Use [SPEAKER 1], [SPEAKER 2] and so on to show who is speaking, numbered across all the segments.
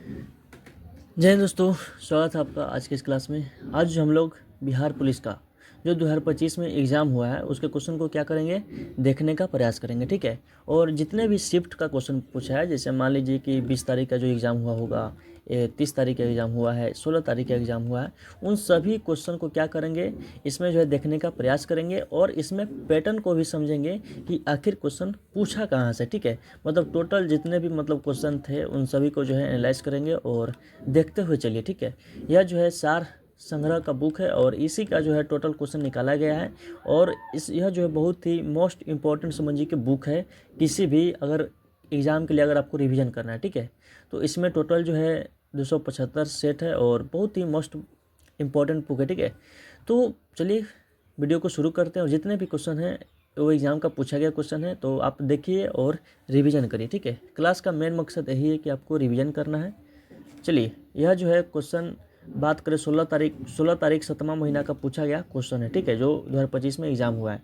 [SPEAKER 1] जय हिंद दोस्तों, स्वागत है आपका आज के इस क्लास में। आज जो हम लोग बिहार पुलिस का जो 2025 में एग्ज़ाम हुआ है उसके क्वेश्चन को क्या करेंगे, देखने का प्रयास करेंगे। ठीक है। और जितने भी शिफ्ट का क्वेश्चन पूछा है, जैसे मान लीजिए कि 20 तारीख का जो एग्ज़ाम हुआ होगा, 30 तारीख का एग्ज़ाम हुआ है, 16 तारीख का एग्ज़ाम हुआ है, उन सभी क्वेश्चन को क्या करेंगे, इसमें जो है देखने का प्रयास करेंगे और इसमें पैटर्न को भी समझेंगे कि आखिर क्वेश्चन पूछा कहाँ से। ठीक है। मतलब टोटल जितने भी मतलब क्वेश्चन थे उन सभी को जो है एनालाइज करेंगे और देखते हुए चलिए। ठीक है। यह जो है सार संग्रह का बुक है और इसी का जो है टोटल क्वेश्चन निकाला गया है। और यह जो है बहुत ही मोस्ट इम्पॉर्टेंट समझिए कि बुक है, किसी भी अगर एग्ज़ाम के लिए अगर आपको रिवीजन करना है। ठीक है। तो इसमें टोटल जो है 275 सेट है और बहुत ही मोस्ट इम्पॉर्टेंट बुक है। ठीक है। तो चलिए वीडियो को शुरू करते हैं और जितने भी क्वेश्चन हैं वो एग्ज़ाम का पूछा गया क्वेश्चन है, तो आप देखिए और रिवीजन करिए। ठीक है। क्लास का मेन मकसद यही है कि आपको रिवीजन करना है। चलिए, यह जो है क्वेश्चन बात करें 16 तारीख 7वां महीना का पूछा गया क्वेश्चन है। ठीक है। जो 2025 में एग्ज़ाम हुआ है।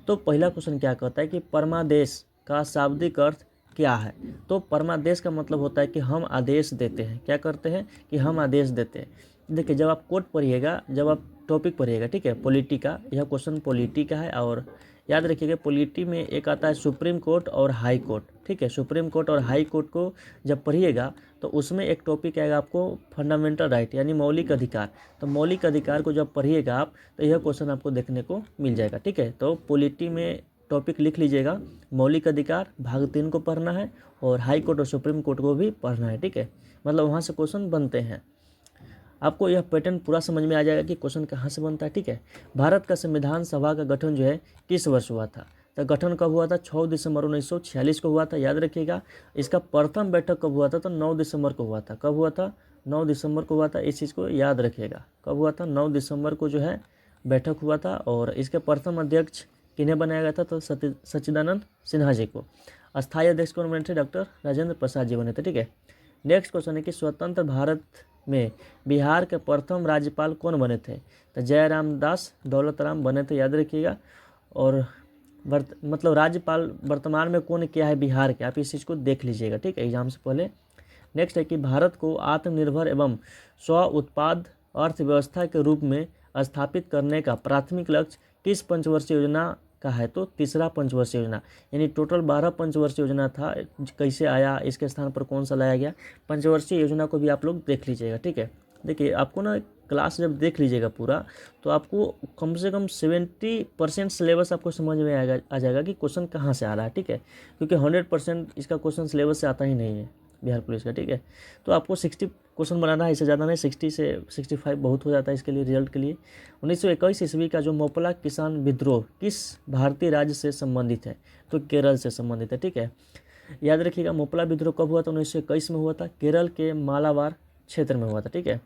[SPEAKER 1] तो पहला क्वेश्चन क्या कहता है कि परमादेश का शाब्दिक अर्थ क्या है। तो परमादेश का मतलब होता है कि हम आदेश देते हैं। क्या करते हैं कि हम आदेश देते हैं। देखिए, जब आप कोर्ट पढ़िएगा, जब आप टॉपिक पढ़िएगा, ठीक है, पॉलिटी का, यह क्वेश्चन पॉलिटी का है। और याद रखिएगा पॉलिटी में एक आता है सुप्रीम कोर्ट और हाई कोर्ट। ठीक है। सुप्रीम कोर्ट और हाई कोर्ट को जब पढ़िएगा तो उसमें एक टॉपिक आएगा आपको फंडामेंटल राइट यानी मौलिक अधिकार। तो मौलिक अधिकार को जब पढ़िएगा आप तो यह क्वेश्चन आपको देखने को मिल जाएगा। ठीक है। तो पॉलिटी में टॉपिक लिख लीजिएगा, मौलिक अधिकार भाग 3 को पढ़ना है और हाई कोर्ट और सुप्रीम कोर्ट को भी पढ़ना है। ठीक है। मतलब वहाँ से क्वेश्चन बनते हैं। आपको यह पैटर्न पूरा समझ में आ जाएगा कि क्वेश्चन कहाँ से बनता है। ठीक है। भारत का संविधान सभा का गठन जो है किस वर्ष हुआ था। तो गठन कब हुआ था? 6 दिसंबर 1946 को हुआ था। याद रखिएगा। इसका प्रथम बैठक कब हुआ था? तो 9 दिसंबर को हुआ था। कब हुआ था? 9 दिसंबर को हुआ था। इस चीज़ को याद रखिएगा। कब हुआ था? 9 दिसंबर को जो है बैठक हुआ था। और इसके प्रथम अध्यक्ष किन्हें बनाया गया था? तो सच्चिदानंद सिन्हा जी को। अस्थायी अध्यक्ष कौन बने थे? डॉक्टर राजेंद्र प्रसाद जी बने थे। ठीक है। नेक्स्ट क्वेश्चन है कि स्वतंत्र भारत में बिहार के प्रथम राज्यपाल कौन बने थे? तो जयराम दास दौलत राम बने थे। याद रखिएगा। और मतलब राज्यपाल वर्तमान में कौन क्या है बिहार के, आप इस चीज़ को देख लीजिएगा। ठीक है, एग्जाम से पहले। नेक्स्ट है कि भारत को आत्मनिर्भर एवं स्व उत्पाद अर्थव्यवस्था के रूप में स्थापित करने का प्राथमिक लक्ष्य किस पंचवर्षीय योजना का है? तो तीसरा पंचवर्षीय योजना। यानी टोटल 12 पंचवर्षीय योजना था। कैसे आया, इसके स्थान पर कौन सा लाया गया, पंचवर्षीय योजना को भी आप लोग देख लीजिएगा। ठीक है। देखिए, आपको ना क्लास जब देख लीजिएगा पूरा तो आपको कम से कम 70% सिलेबस आपको समझ में आ जाएगा कि क्वेश्चन कहाँ से आ रहा है। ठीक है। क्योंकि 100% इसका क्वेश्चन सिलेबस से आता ही नहीं है बिहार पुलिस का। ठीक है। तो आपको 60 क्वेश्चन बनाना है, इससे ज़्यादा नहीं। 60 से 65 बहुत हो जाता है इसके लिए, रिजल्ट के लिए। 1921 ईस्वी का जो मोपला किसान विद्रोह किस भारतीय राज्य से संबंधित है? तो केरल से संबंधित है। ठीक है। याद रखिएगा, मोपला विद्रोह कब हुआ था? 1921 में हुआ था। केरल के मालाबार क्षेत्र में हुआ था। ठीक है।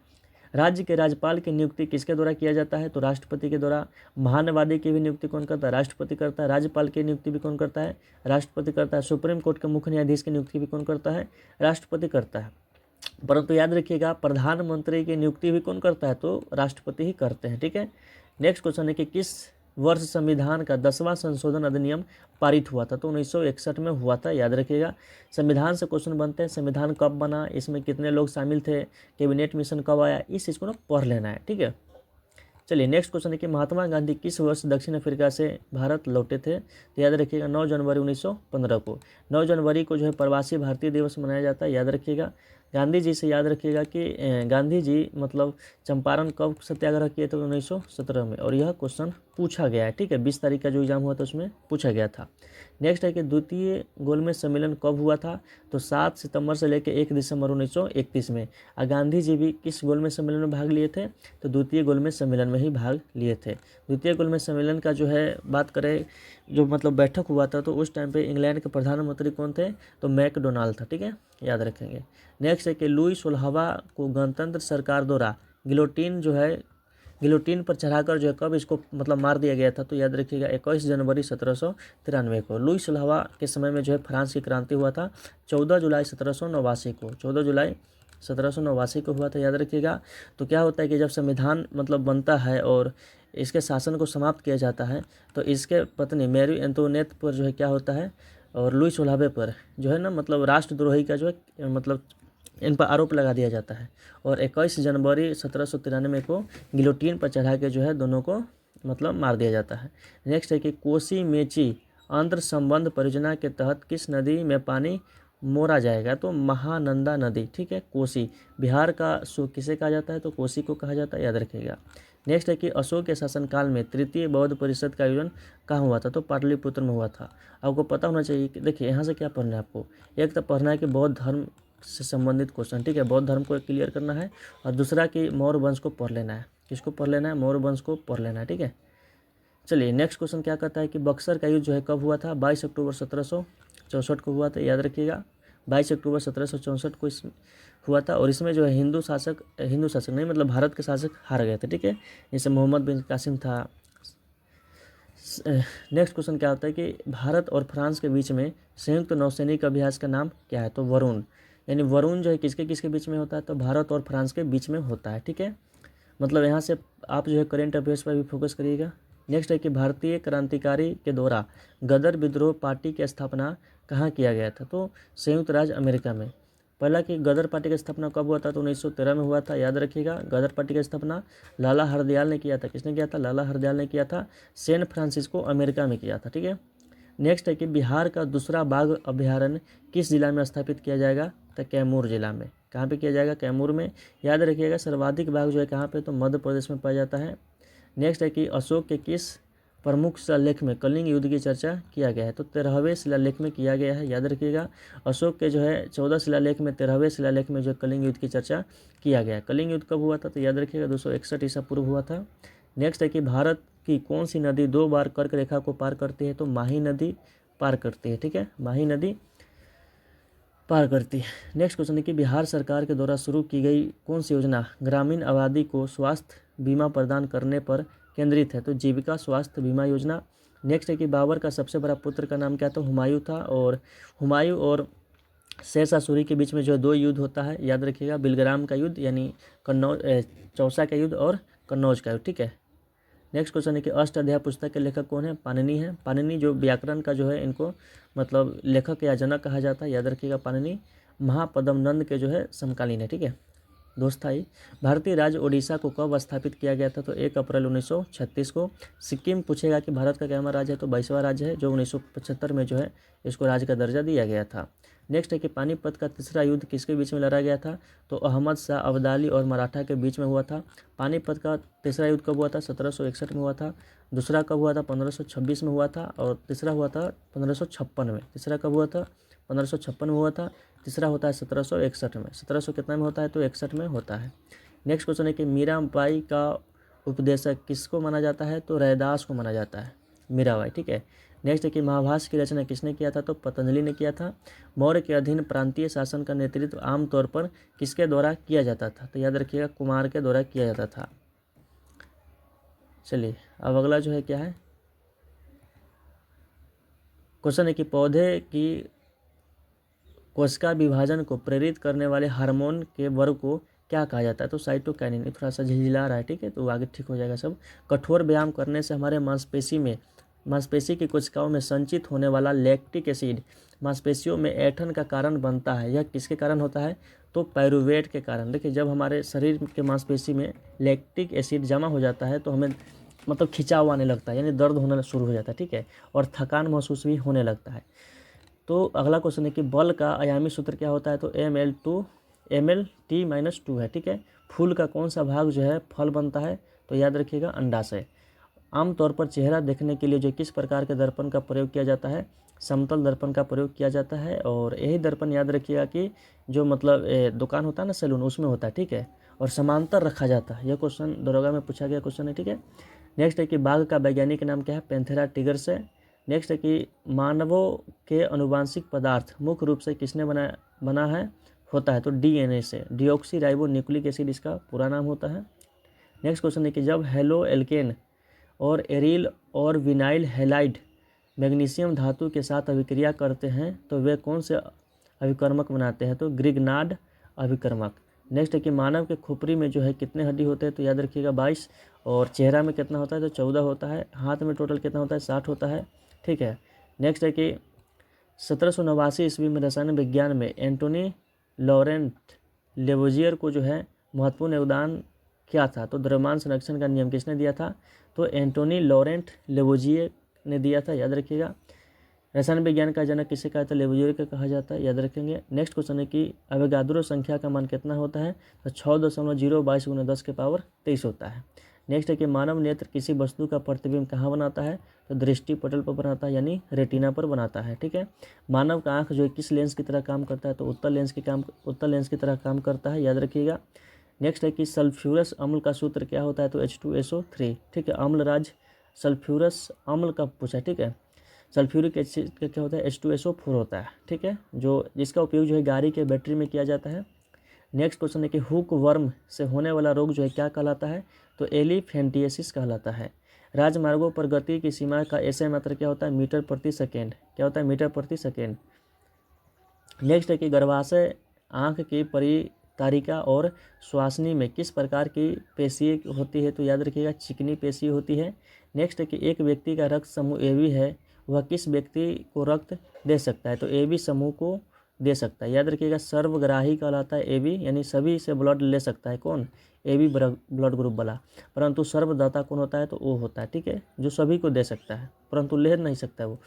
[SPEAKER 1] राज्य के राज्यपाल की नियुक्ति किसके द्वारा किया जाता है? तो राष्ट्रपति के द्वारा। महानवादी की भी नियुक्ति कौन करता है? राष्ट्रपति करता है। राज्यपाल की नियुक्ति भी कौन करता है? राष्ट्रपति करता है। सुप्रीम कोर्ट के मुख्य न्यायाधीश की नियुक्ति भी कौन करता है? राष्ट्रपति करता है। परंतु याद रखिएगा, प्रधानमंत्री की नियुक्ति भी कौन करता है? तो राष्ट्रपति ही करते हैं। ठीक है। नेक्स्ट क्वेश्चन है कि किस वर्ष संविधान का 10वां संशोधन अधिनियम पारित हुआ था? तो 1961 में हुआ था। याद रखिएगा। संविधान से क्वेश्चन बनते हैं। संविधान कब बना, इसमें कितने लोग शामिल थे, कैबिनेट मिशन कब आया, इस चीज़ को ना पढ़ लेना है। ठीक है। चलिए, नेक्स्ट क्वेश्चन है कि महात्मा गांधी किस वर्ष दक्षिण अफ्रीका से भारत लौटे थे? तो याद रखिएगा 9 जनवरी 1915 को। 9 जनवरी को जो है प्रवासी भारतीय दिवस मनाया जाता है। याद रखिएगा। गांधी जी से याद रखिएगा कि गांधी जी मतलब चंपारण कब सत्याग्रह किए थे? 1917 में। और यह क्वेश्चन पूछा गया है। ठीक है। 20 तारीख का जो एग्जाम हुआ था उसमें पूछा गया था। नेक्स्ट है कि द्वितीय गोलमेज सम्मेलन कब हुआ था? तो 7 सितंबर से लेकर 1 दिसंबर 1931 में। और गांधी जी भी किस गोलमेज सम्मेलन में भाग लिए थे? तो द्वितीय गोलमेज सम्मेलन में ही भाग लिए थे। द्वितीय गोलमेज सम्मेलन का जो है बात करें, जो मतलब बैठक हुआ था, तो उस टाइम पे इंग्लैंड के प्रधानमंत्री कौन थे? तो मैकडोनाल्ड था। ठीक है, याद रखेंगे। नेक्स्ट है कि लुई 16वां को गणतंत्र सरकार द्वारा गिलोटीन पर चढ़ाकर जो है कब इसको मतलब मार दिया गया था? तो याद रखिएगा 21 जनवरी 1793 को। लुई 16वां के समय में जो है फ्रांस की क्रांति हुआ था 14 जुलाई 1789 को। 14 जुलाई 1789 को हुआ था। याद रखिएगा। तो क्या होता है कि जब संविधान मतलब बनता है और इसके शासन को समाप्त किया जाता है तो इसके पत्नी मैरी एंटोनेट पर जो है क्या होता है, और लुई 16वें पर जो है ना मतलब राष्ट्रद्रोही का जो है मतलब इन पर आरोप लगा दिया जाता है। और 21 जनवरी 1793 को गिलोटीन पर चढ़ा के जो है दोनों को मतलब मार दिया जाता है। नेक्स्ट है कि कोसी मेची अंतर संबंध परियोजना के तहत किस नदी में पानी मोड़ा जाएगा, तो महानंदा नदी, ठीक है। कोसी बिहार का किसे कहा जाता है, तो कोसी को कहा जाता है, याद रखिएगा। नेक्स्ट है कि अशोक के शासनकाल में तृतीय बौद्ध परिषद का आयोजन कहाँ हुआ था, तो पाटलिपुत्र में हुआ था। आपको पता होना चाहिए कि देखिए यहाँ से क्या पढ़ना है आपको, एक तो पढ़ना है कि बौद्ध धर्म से संबंधित क्वेश्चन, ठीक है, बौद्ध धर्म को क्लियर करना है, और दूसरा कि मौर्य वंश को पढ़ लेना है। किसको पढ़ लेना है, मौर्य वंश को पढ़ लेना है, ठीक है। चलिए नेक्स्ट क्वेश्चन क्या कहता है कि बक्सर का युद्ध जो है कब हुआ था, 22 अक्टूबर 1764 को हुआ था, याद रखिएगा। 22 अक्टूबर 1764 को इस हुआ था, और इसमें जो है हिंदू शासक नहीं मतलब भारत के शासक हार गए थे, ठीक है, जैसे मोहम्मद बिन कासिम था। नेक्स्ट क्वेश्चन क्या होता है कि भारत और फ्रांस के बीच में संयुक्त नौसैनिक अभ्यास का नाम क्या है, तो वरुण। यानी वरुण जो है किसके किसके बीच में होता है, तो भारत और फ्रांस के बीच में होता है, ठीक है। मतलब यहाँ से आप जो है करेंट अफेयर्स पर भी फोकस करिएगा। नेक्स्ट है कि भारतीय क्रांतिकारी के द्वारा गदर विद्रोह पार्टी की स्थापना कहाँ किया गया था, तो संयुक्त राज्य अमेरिका में। पहला कि गदर पार्टी की स्थापना कब हुआ था, तो 1913 में हुआ था, याद रखिएगा। गदर पार्टी की स्थापना लाला हरदयाल ने किया था। किसने किया था, लाला हरदयाल ने किया था। सैन फ्रांसिस्को अमेरिका में किया था, ठीक है। नेक्स्ट है कि बिहार का दूसरा बाघ अभ्यारण्य किस जिला में स्थापित किया जाएगा, तो कैमूर जिला में। कहाँ पे किया जाएगा, कैमूर में, याद रखिएगा। सर्वाधिक बाघ जो है कहाँ पे, तो मध्य प्रदेश में पाया जाता है। नेक्स्ट है कि अशोक के किस प्रमुख शिलालेख में कलिंग युद्ध की चर्चा किया गया है, तो 13वें शिलालेख में किया गया है, याद रखिएगा। अशोक के जो है 14 शिलालेख में 13वें शिलालेख में जो कलिंग युद्ध की चर्चा किया गया है। कलिंग युद्ध कब हुआ था, तो याद रखिएगा 261 ईसा पूर्व हुआ था। नेक्स्ट है कि भारत की कौन सी नदी 2 बार कर्क रेखा को पार करती है, तो माही नदी पार करती है, ठीक है, माही नदी पार करती है। नेक्स्ट क्वेश्चन है कि बिहार सरकार के द्वारा शुरू की गई कौन सी योजना ग्रामीण आबादी को स्वास्थ्य बीमा प्रदान करने पर केंद्रित है, तो जीविका स्वास्थ्य बीमा योजना। नेक्स्ट है कि बाबर का सबसे बड़ा पुत्र का नाम क्या था, हुमायूं था। और हुमायूं और शेर शाह सूरी के बीच में जो 2 युद्ध होता है, याद रखिएगा। बिलग्राम का युद्ध यानी कन्नौज, चौसा का युद्ध और कन्नौज का युद्ध, ठीक है। नेक्स्ट क्वेश्चन है कि अष्टाध्यायी पुस्तक के लेखक कौन है, पाणिनि है। पाणिनि जो व्याकरण का जो है इनको मतलब लेखक या जनक कहा जाता है, याद रखिएगा। पाणिनि महापद्म नंद के जो है समकालीन है, ठीक है, दोस्त था ये। भारतीय राज्य ओडिशा को कब स्थापित किया गया था, तो 1 अप्रैल 1936 को। सिक्किम पूछेगा कि भारत का क्या राज्य है, तो 22वां राज्य है, जो 1975 में जो है इसको राज्य का दर्जा दिया गया था। नेक्स्ट है कि पानीपत का तीसरा युद्ध किसके बीच में लड़ा गया था, तो अहमद शाह अब्दाली और मराठा के बीच में हुआ था। पानीपत का तीसरा युद्ध कब हुआ था, 1761 में हुआ था। दूसरा कब हुआ था, 1526 में हुआ था। और तीसरा हुआ था 1556 में। तीसरा कब हुआ था, 1556 में हुआ था। तीसरा होता है 1761 में। 1700 कितना में होता है, तो 61 में होता है। नेक्स्ट क्वेश्चन है कि मीराबाई का उपदेशक किसको माना जाता है, तो रैदास को माना जाता है, मीराबाई, ठीक है। नेक्स्ट है कि महाभाष्य की रचना किसने किया था, तो पतंजलि ने किया था। मौर्य के अधीन प्रांतीय शासन का नेतृत्व आमतौर पर किसके द्वारा किया जाता था, तो याद रखिएगा कुमार के द्वारा किया जाता था। चलिए अब अगला जो है क्या है, क्वेश्चन है कि पौधे की कोशिका विभाजन को प्रेरित करने वाले हार्मोन के वर्ग को क्या कहा जाता है, तो साइटोकाइनिन। थोड़ा सा झिलझिला रहा है, ठीक है, तो आगे ठीक हो जाएगा सब। कठोर व्यायाम करने से हमारे मांसपेशी की कोशिकाओं में संचित होने वाला लैक्टिक एसिड मांसपेशियों में ऐंठन का कारण बनता है। यह किसके कारण होता है, तो पायरुवेट के कारण। देखिए जब हमारे शरीर के मांसपेशी में लैक्टिक एसिड जमा हो जाता है तो हमें मतलब खिंचाव आने लगता है, यानी दर्द होना शुरू हो जाता है, ठीक है, और थकान महसूस भी होने लगता है। तो अगला क्वेश्चन है कि बल का आयामी सूत्र क्या होता है, तो mLT-2 है, ठीक है। फूल का कौन सा भाग जो है फल बनता है, तो याद रखिएगा अंडाशय। आमतौर पर चेहरा देखने के लिए जो किस प्रकार के दर्पण का प्रयोग किया जाता है, समतल दर्पण का प्रयोग किया जाता है। और यही दर्पण याद रखिएगा कि जो मतलब दुकान होता है ना, सैलून, उसमें होता है, ठीक है, और समांतर रखा जाता है। यह क्वेश्चन दरोगा में पूछा गया क्वेश्चन है, ठीक है। नेक्स्ट है कि बाघ का वैज्ञानिक नाम क्या है, पैंथेरा टिगर्स है। नेक्स्ट है कि मानवों के अनुवांशिक पदार्थ मुख्य रूप से किसने बना है होता है, तो डीएनए से। डिऑक्सी राइबो न्यूक्लिक एसिड इसका पूरा नाम होता है। नेक्स्ट क्वेश्चन है कि जब हेलो एल्केन और एरिल और विनाइल हैलाइड मैग्नीशियम धातु के साथ अभिक्रिया करते हैं तो वे कौन से अभिकर्मक बनाते हैं, तो ग्रिग्नार्ड अभिकर्मक। नेक्स्ट है कि मानव के खोपड़ी में जो है कितने हड्डी होते हैं, तो याद रखिएगा 22। और चेहरा में कितना होता है, तो 14 होता है। हाथ में टोटल कितना होता है, 60 होता है, ठीक है। नेक्स्ट है कि 1789 ईस्वी में रसायन विज्ञान में एंटोनी लॉरेंट लेवोजियर को जो है महत्वपूर्ण योगदान क्या था? तो द्रव्यमान संरक्षण का नियम किसने दिया था? तो एंटोनी लॉरेंट लेवोजियर ने दिया था, याद रखिएगा। रसायन विज्ञान का जनक किसे कहा था? लेवोजियर को कहा जाता है, याद रखेंगे। नेक्स्ट क्वेश्चन है कि अवोगाद्रो संख्या का मान कितना होता है? तो 6.022 × 10⁻23 होता है। नेक्स्ट है कि मानव नेत्र किसी वस्तु का प्रतिबिंब कहाँ बनाता है? तो दृष्टि पटल पर बनाता है, यानी रेटिना पर बनाता है, ठीक है। मानव का आंख जो है किस लेंस की तरह काम करता है? तो उत्तल लेंस की तरह काम करता है, याद रखिएगा। नेक्स्ट है कि सल्फ्यूरस अम्ल का सूत्र क्या होता है? तो H2SO3, ठीक है। अम्लराज सल्फ्यूरस अम्ल का पूछा, ठीक है। सल्फ्यूरिक एसिड का क्या होता है? H2SO4 होता है, ठीक है, जो जिसका उपयोग जो है गाड़ी के बैटरी में किया जाता है। नेक्स्ट क्वेश्चन है कि हुक वर्म से होने वाला रोग जो है क्या कहलाता है? तो एलिफेंटिएसिस कहलाता है। राजमार्गों पर गति की सीमा का एसआई मात्रा क्या होता है? मीटर प्रति सेकेंड। क्या होता है? मीटर प्रति सेकेंड। नेक्स्ट है कि गर्भाशय आँख की परितारिका और श्वासनी में किस प्रकार की पेशी होती है? तो याद रखिएगा चिकनी पेशी होती है। नेक्स्ट है कि एक व्यक्ति का रक्त समूह AB है, वह किस व्यक्ति को रक्त दे सकता है? तो AB समूह को दे सकता है, याद रखिएगा। सर्वग्राही कहलाता है AB, यानी सभी से ब्लड ले सकता है कौन? AB ब्लड ग्रुप वाला। परंतु सर्वदाता कौन होता है? तो वो होता है, ठीक है, जो सभी को दे सकता है परंतु ले नहीं सकता है वो।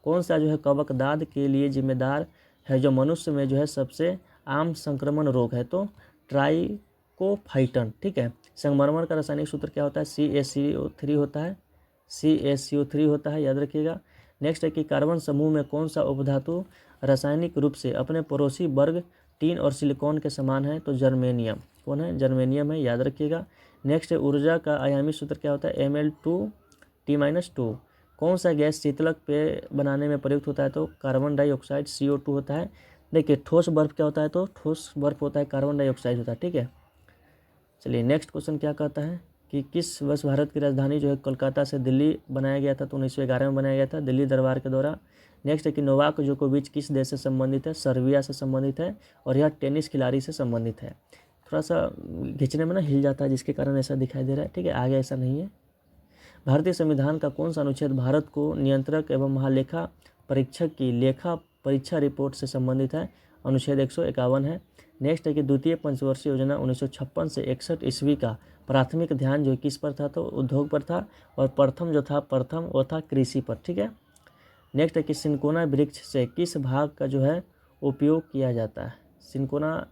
[SPEAKER 1] कौन सा जो है कवकदाद के लिए जिम्मेदार है, जो मनुष्य में जो है सबसे आम संक्रमण रोग है? तो ट्राइकोफाइटन, ठीक है। संगमरमर का रासायनिक सूत्र क्या होता है? CaCO3 होता है, CaCO3 होता है, याद रखिएगा। नेक्स्ट है कि कार्बन समूह में कौन सा उपधातु रासायनिक रूप से अपने पड़ोसी वर्ग टीन और सिलिकॉन के समान है? तो जर्मेनियम। कौन है? जर्मेनियम है, याद रखिएगा। नेक्स्ट है ऊर्जा का आयामी सूत्र क्या होता है? Ml2T-2। कौन सा गैस शीतलक पेय बनाने में प्रयुक्त होता है? तो कार्बन डाइऑक्साइड CO2 होता है। देखिए ठोस बर्फ क्या होता है? तो ठोस बर्फ होता है कार्बन डाइऑक्साइड होता है, ठीक है। चलिए नेक्स्ट क्वेश्चन क्या कहता है कि किस वर्ष भारत की राजधानी जो है कोलकाता से दिल्ली बनाया गया था? तो 1911 में बनाया गया था, दिल्ली दरबार के द्वारा। नेक्स्ट है कि नोवाक जोकोविच किस देश से संबंधित है? सर्बिया से संबंधित है और यह टेनिस खिलाड़ी से संबंधित है। थोड़ा सा खींचने में ना हिल जाता है, जिसके कारण ऐसा दिखाई दे रहा है, ठीक है। आगे ऐसा नहीं है। भारतीय संविधान का कौन सा अनुच्छेद भारत को नियंत्रक एवं महालेखा परीक्षक की लेखा परीक्षा रिपोर्ट से संबंधित है? अनुच्छेद 151 है। नेक्स्ट है कि द्वितीय पंचवर्षीय योजना 1956 से 61 ईस्वी का प्राथमिक ध्यान जो किस पर था? तो उद्योग पर था, और प्रथम जो था वो था कृषि पर, ठीक है। नेक्स्ट है कि सिनकोना वृक्ष से किस भाग का जो है उपयोग किया जाता है? सिनकोना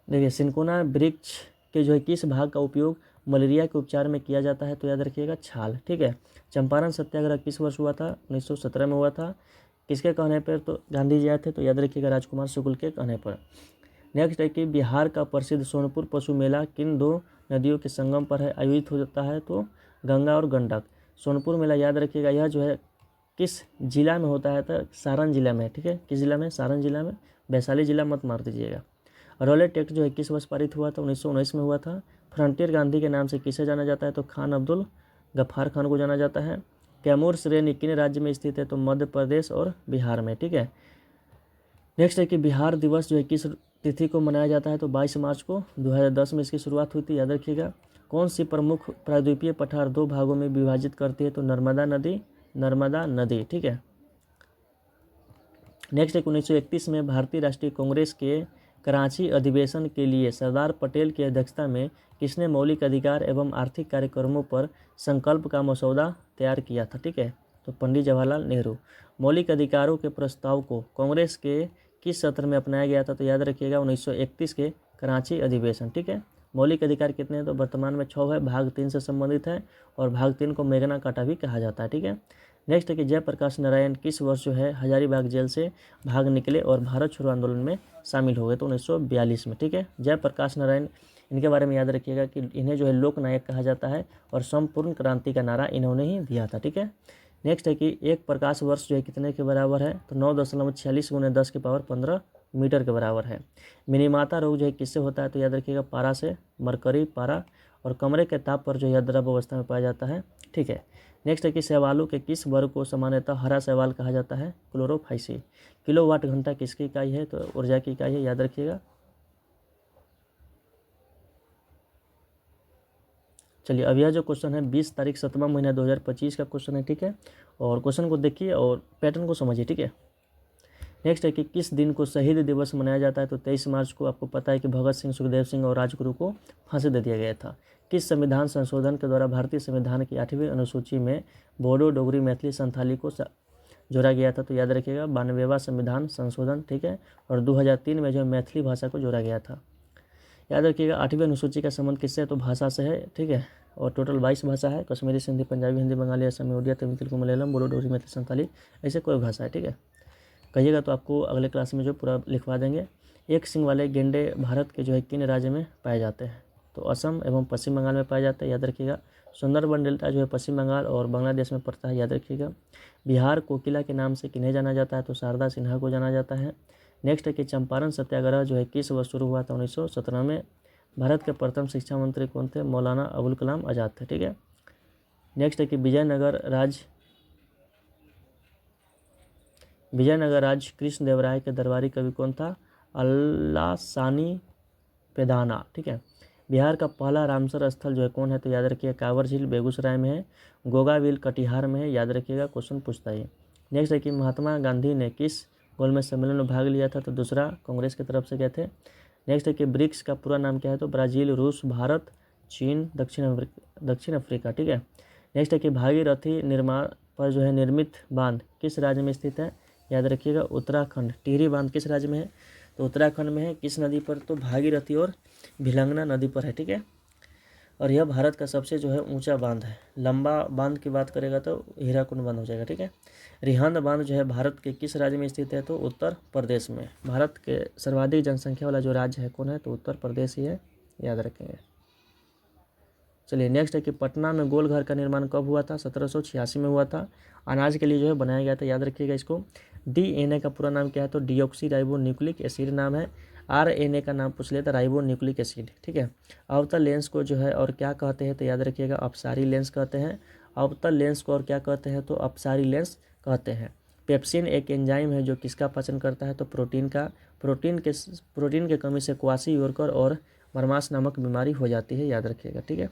[SPEAKER 1] देखिए सिनकोना वृक्ष के जो है किस भाग का उपयोग मलेरिया के उपचार में किया जाता है? तो याद रखिएगा छाल, ठीक है। चंपारण सत्याग्रह किस वर्ष हुआ था? 1917 में हुआ था। किसके कहने पर? तो गांधी जी आए थे, तो याद रखिएगा राजकुमार शुक्ल के कहने पर। नेक्स्ट है कि बिहार का प्रसिद्ध सोनपुर पशु मेला किन दो नदियों के संगम पर है आयोजित होता है? तो गंगा और गंडक। सोनपुर मेला याद रखिएगा यह जो है किस जिला में होता है? तो सारण जिला में, ठीक है। किस जिला में? सारण जिला में। वैशाली जिला मत मार दीजिएगा। रॉलेट एक्ट जो है किस वर्ष पारित हुआ था? 1919 में हुआ था। फ्रंटियर गांधी के नाम से किसे जाना जाता है? तो खान अब्दुल गफ्फार खान को जाना जाता है। कैमूर श्रेणी किन राज्य में स्थित है? तो मध्य प्रदेश और बिहार में, ठीक है। नेक्स्ट है कि बिहार दिवस जो है किस तिथि को मनाया जाता है? तो 22 मार्च को। 2010 में इसकी शुरुआत हुई थी, याद रखिएगा। कौन सी प्रमुख प्रायद्वीपीय पठार दो भागों में विभाजित करती है? तो नर्मदा नदी, ठीक है। नेक्स्ट है 1931 में भारतीय राष्ट्रीय कांग्रेस के कराची अधिवेशन के लिए सरदार पटेल की अध्यक्षता में किसने मौलिक अधिकार एवं आर्थिक कार्यक्रमों पर संकल्प का मसौदा तैयार किया था? ठीक है, तो पंडित जवाहरलाल नेहरू। मौलिक अधिकारों के प्रस्ताव को कांग्रेस के किस सत्र में अपनाया गया था? तो याद रखिएगा 1931 के कराची अधिवेशन। ठीक है, मौलिक अधिकार कितने हैं? तो वर्तमान में 6 है, भाग 3 से संबंधित है और भाग 3 को मेघना काटा भी कहा जाता है। ठीक है, नेक्स्ट है कि जयप्रकाश नारायण किस वर्ष जो है हजारीबाग जेल से भाग निकले और भारत छोड़ो आंदोलन में शामिल हो गए? तो 1942 में। ठीक है, जयप्रकाश नारायण, इनके बारे में याद रखिएगा कि इन्हें जो है लोक नायक कहा जाता है और संपूर्ण क्रांति का नारा इन्होंने ही दिया था। ठीक है, नेक्स्ट है कि एक प्रकाश वर्ष जो है कितने के बराबर है? तो 9.46 × 10⁻15 मीटर के बराबर है। मिनीमाता रोग जो है किससे होता है? तो याद रखिएगा पारा से, मरकरी पारा, और कमरे के ताप पर जो है द्रव अवस्था में पाया जाता है। ठीक है, नेक्स्ट है कि शैवालों के किस वर्ग को सामान्यतः हरा शैवाल कहा जाता है? क्लोरोफाइसी। किलोवाट घंटा किसकी इकाई है? तो ऊर्जा की इकाई है, याद रखिएगा। चलिए अब यह जो क्वेश्चन है 20 तारीख 7वां महीना 2025 का क्वेश्चन है। ठीक है, और क्वेश्चन को देखिए और पैटर्न को समझिए। ठीक है, नेक्स्ट है कि किस दिन को शहीद दिवस मनाया जाता है, तो 23 मार्च को आपको पता है कि भगत सिंह, सुखदेव सिंह और राजगुरु को फांसी दे दिया गया था। किस संविधान संशोधन के द्वारा भारतीय संविधान की 8वीं अनुसूची में बोडो, डोगरी, मैथिली, संथाली को जोड़ा गया था, तो याद रखिएगा 92वां संविधान संशोधन, ठीक है। और 2003 में जो है मैथिली भाषा को जोड़ा गया था। याद रखिएगा 8वीं अनुसूची का संबंध किससे है, तो भाषा से है, ठीक है। और टोटल 22 भाषा है, कश्मीरी, सिंधी, पंजाबी, हिंदी, बंगाली, असमी, उड़िया, तमिल, तेलुगु, मलयालम, बोडो, डोगरी, मैथिली, संथाली, ऐसे कोई भाषा है, ठीक है। कहिएगा तो आपको अगले क्लास में जो पूरा लिखवा देंगे। एक सिंग वाले गेंडे भारत के जो है किन राज्य में पाए जाते हैं, तो असम एवं पश्चिम बंगाल में पाए जाते हैं, याद रखिएगा। सुंदरबन डेल्टा जो है पश्चिम बंगाल और बांग्लादेश में पड़ता है, याद रखिएगा। बिहार कोकिला के नाम से किन्हें जाना जाता है, तो शारदा सिन्हा को जाना जाता है। नेक्स्ट है कि चंपारण सत्याग्रह जो है किस वर्ष शुरू हुआ था, 1917 में। भारत के प्रथम शिक्षा मंत्री कौन थे, मौलाना अबुल कलाम आज़ाद थे, ठीक है। नेक्स्ट है कि विजयनगर राज कृष्ण देव राय के दरबारी कवि कौन था, अल्लासानी पेदाना, ठीक है। बिहार का पहला रामसर स्थल जो है कौन है, तो याद रखिएगा कांवर झील बेगूसराय में है, गोगाविल कटिहार में है, याद रखिएगा, क्वेश्चन पूछता है। नेक्स्ट है कि महात्मा गांधी ने किस गोलमेज सम्मेलन में भाग लिया था, तो दूसरा, कांग्रेस की तरफ से गए थे। नेक्स्ट है कि ब्रिक्स का पूरा नाम क्या है, तो ब्राज़ील, रूस, भारत, चीन, दक्षिण अफ्रीका, ठीक है। नेक्स्ट है कि भागीरथी निर्माण पर जो है निर्मित बांध किस राज्य में स्थित है, याद रखिएगा उत्तराखंड। टिहरी बांध किस राज्य में है, तो उत्तराखंड में है। किस नदी पर, तो भागीरथी और भिलंगना नदी पर है, ठीक है। और यह भारत का सबसे जो है ऊंचा बांध है। लंबा बांध की बात करेगा तो हीराकुंड बांध हो जाएगा, ठीक है। रिहंद बांध जो है भारत के किस राज्य में स्थित है, तो उत्तर प्रदेश में। भारत के सर्वाधिक जनसंख्या वाला जो राज्य है कौन है, तो उत्तर प्रदेश ही है, याद रखेंगे। चलिए नेक्स्ट है कि पटना में गोल घर का निर्माण कब हुआ था, 1786 में हुआ था। अनाज के लिए जो है बनाया गया था, याद रखिएगा इसको। DNA का पूरा नाम क्या है, तो डीऑक्सी राइबो न्यूक्लिक एसिड नाम है। RNA का नाम पूछ लेता, राइबो न्यूक्लिक एसिड, ठीक है। अवतल लेंस को जो है और क्या कहते हैं, तो याद रखिएगा अपसारी लेंस कहते हैं। अवतल लेंस को और क्या कहते हैं, तो अपसारी लेंस कहते हैं। पेप्सिन एक एंजाइम है जो किसका पाचन करता है, तो प्रोटीन का। प्रोटीन के कमी से क्वासी-योरकर और मरमास नामक बीमारी हो जाती है, याद रखिएगा, ठीक है।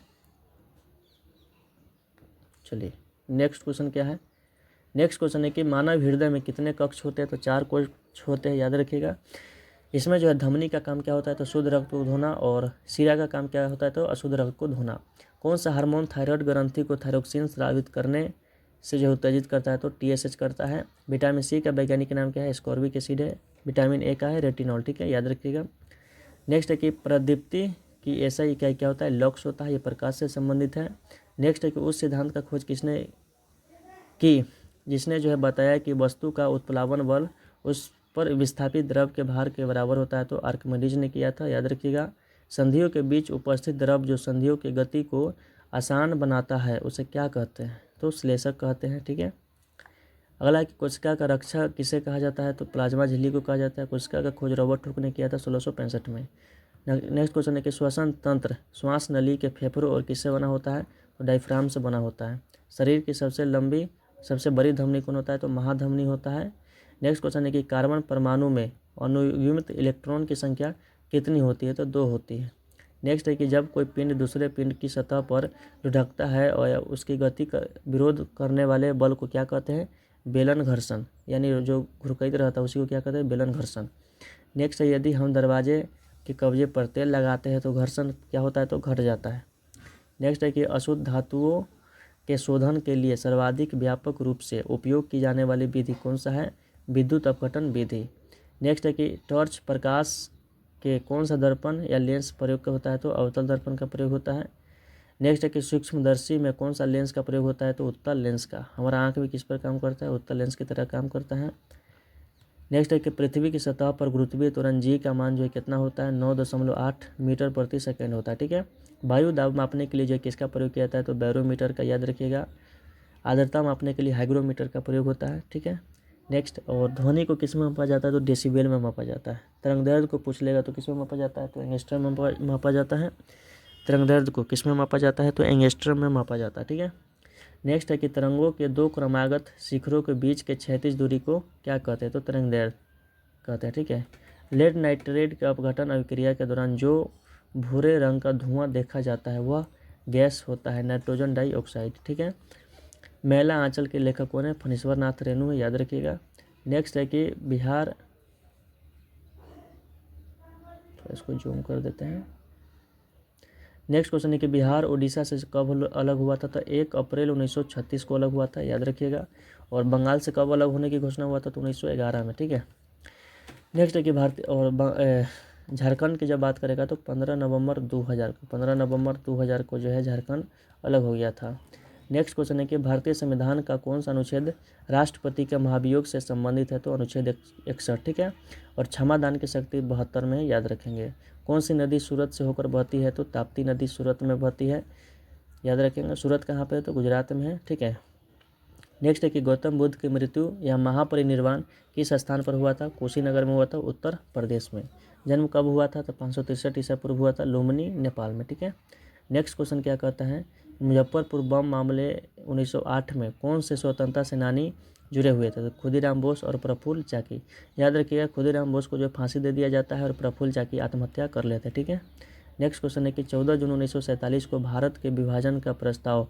[SPEAKER 1] चलिए नेक्स्ट क्वेश्चन क्या है। नेक्स्ट क्वेश्चन है कि मानव हृदय में कितने कक्ष होते हैं, तो 4 कक्ष होते हैं, याद रखिएगा। इसमें जो है धमनी का काम क्या होता है, तो शुद्ध रक्त को धोना, और शिरा का काम क्या होता है, तो अशुद्ध रक्त को धोना। कौन सा हार्मोन थायराइड ग्रंथि को थायरोक्सिन स्रावित करने से जो उत्तेजित करता है, तो TSH करता है। विटामिन C का वैज्ञानिक नाम क्या है, एस्कॉर्बिक एसिड है। विटामिन A का है रेटिनॉल, ठीक है, याद रखिएगा। नेक्स्ट है कि प्रदीप्ति की ऐसा इकाई क्या होता है, लक्स होता है, ये प्रकाश से संबंधित है। नेक्स्ट है कि उस सिद्धांत का खोज किसने की जिसने जो है बताया कि वस्तु का उत्प्लावन बल उस पर विस्थापित द्रव के भार के बराबर होता है, तो आर्किमिडीज ने किया था, याद रखिएगा। संधियों के बीच उपस्थित द्रव जो संधियों की गति को आसान बनाता है उसे क्या कहते हैं, तो श्लेषक कहते हैं, ठीक है। अगला है कि कोशिका का रक्षा किसे कहा जाता है, तो प्लाज्मा झिल्ली को कहा जाता है। कोशिका का खोज रॉबर्ट हुक ने किया था 1665 में। नेक्स्ट क्वेश्चन है कि श्वसन तंत्र श्वास नली के फेफड़ों और किससे बना होता है, तो डायफ्राम से बना होता है। शरीर की सबसे बड़ी धमनी कौन होता है, तो महाधमनी होता है। नेक्स्ट क्वेश्चन है कि कार्बन परमाणु में अनुयुग्मित इलेक्ट्रॉन की संख्या कितनी होती है, तो 2 होती है। नेक्स्ट है कि जब कोई पिंड दूसरे पिंड की सतह पर लुढ़कता है और उसकी गति का विरोध करने वाले बल को क्या कहते हैं, बेलन घर्षण, यानी जो घुरकैत रहता है उसी को क्या कहते हैं, बेलन घर्षण। नेक्स्ट है यदि हम दरवाजे के कब्जे पर तेल लगाते हैं तो घर्षण क्या होता है, तो घट जाता है। नेक्स्ट है कि अशुद्ध धातुओं के शोधन के लिए सर्वाधिक व्यापक रूप से उपयोग की जाने वाली विधि कौन सा है, विद्युत अपघटन विधि। नेक्स्ट है कि टॉर्च प्रकाश के कौन सा दर्पण या लेंस प्रयोग होता है, तो अवतल दर्पण का प्रयोग होता है। नेक्स्ट है कि सूक्ष्मदर्शी में कौन सा लेंस का प्रयोग होता है, तो उत्तल लेंस का। हमारा आंख भी किस पर काम करता है, उत्तल लेंस की तरह काम करता है। नेक्स्ट है कि पृथ्वी की सतह पर गुरुत्वीय त्वरण G का मान जो है कितना होता है, 9.8 मीटर प्रति सेकेंड होता है, ठीक है। वायु दाब मापने के लिए जो किसका प्रयोग किया जाता है, तो बैरोमीटर का, याद रखिएगा। आर्द्रता मापने के लिए हाइग्रोमीटर का प्रयोग होता है, ठीक है। नेक्स्ट, और ध्वनि को किस में मापा जाता है, तो डेसिबल में मापा जाता है। तरंगदैर्घ्य को पूछ लेगा तो किस में मापा जाता है, तो एंगस्ट्रम में मापा जाता है। तरंगदैर्घ्य को किस में मापा जाता है, तो एंगस्ट्रम में मापा जाता है, ठीक है। नेक्स्ट है कि तरंगों के 2 क्रमागत शिखरों के बीच के क्षैतिज दूरी को क्या कहते हैं, तो तरंगदैर्घ्य कहते हैं, ठीक है। लेड नाइट्रेट के अपघटन अभिक्रिया के दौरान जो भूरे रंग का धुआं देखा जाता है वह गैस होता है नाइट्रोजन डाइऑक्साइड, ठीक है। मैला आंचल के लेखक कौन है, फणीश्वर नाथ रेणु है, याद रखिएगा। नेक्स्ट है कि बिहार तो इसको जूम कर देते हैं। नेक्स्ट क्वेश्चन है कि बिहार उड़ीसा से कब अलग हुआ था? तो 1 अप्रैल 1936 को अलग हुआ था, याद रखिएगा। और बंगाल से कब अलग होने की घोषणा हुआ था? तो 1911 में, ठीक है। नेक्स्ट है कि भारतीय और झारखंड की जब बात करेगा तो 15 नवंबर 2000 को जो है झारखंड अलग हो गया था। नेक्स्ट क्वेश्चन है कि भारतीय संविधान का कौन सा अनुच्छेद राष्ट्रपति के महाभियोग से संबंधित है? तो अनुच्छेद 61, ठीक है। और क्षमादान की शक्ति 72 में, याद रखेंगे। कौन सी नदी सूरत से होकर बहती है? तो ताप्ती नदी सूरत में बहती है, याद रखेंगे। सूरत कहाँ पे है? तो गुजरात में है, ठीक है। नेक्स्ट है कि गौतम बुद्ध की मृत्यु या महापरिनिर्वाण किस स्थान पर हुआ था? कुशीनगर में हुआ था, उत्तर प्रदेश में। जन्म कब हुआ था? तो 563 ईसा पूर्व हुआ था, लुम्बिनी, नेपाल में, ठीक है। नेक्स्ट क्वेश्चन क्या कहता है? मुजफ्फरपुर बम मामले 1908 में कौन से स्वतंत्रता सेनानी जुड़े हुए थे? तो खुदीराम बोस और प्रफुल्ल चाकी। याद रखिएगा, खुदीराम बोस को जो फांसी दे दिया जाता है और प्रफुल्ल चाकी आत्महत्या कर लेते हैं, ठीक है। नेक्स्ट क्वेश्चन है कि 14 जून 1947 को भारत के विभाजन का प्रस्ताव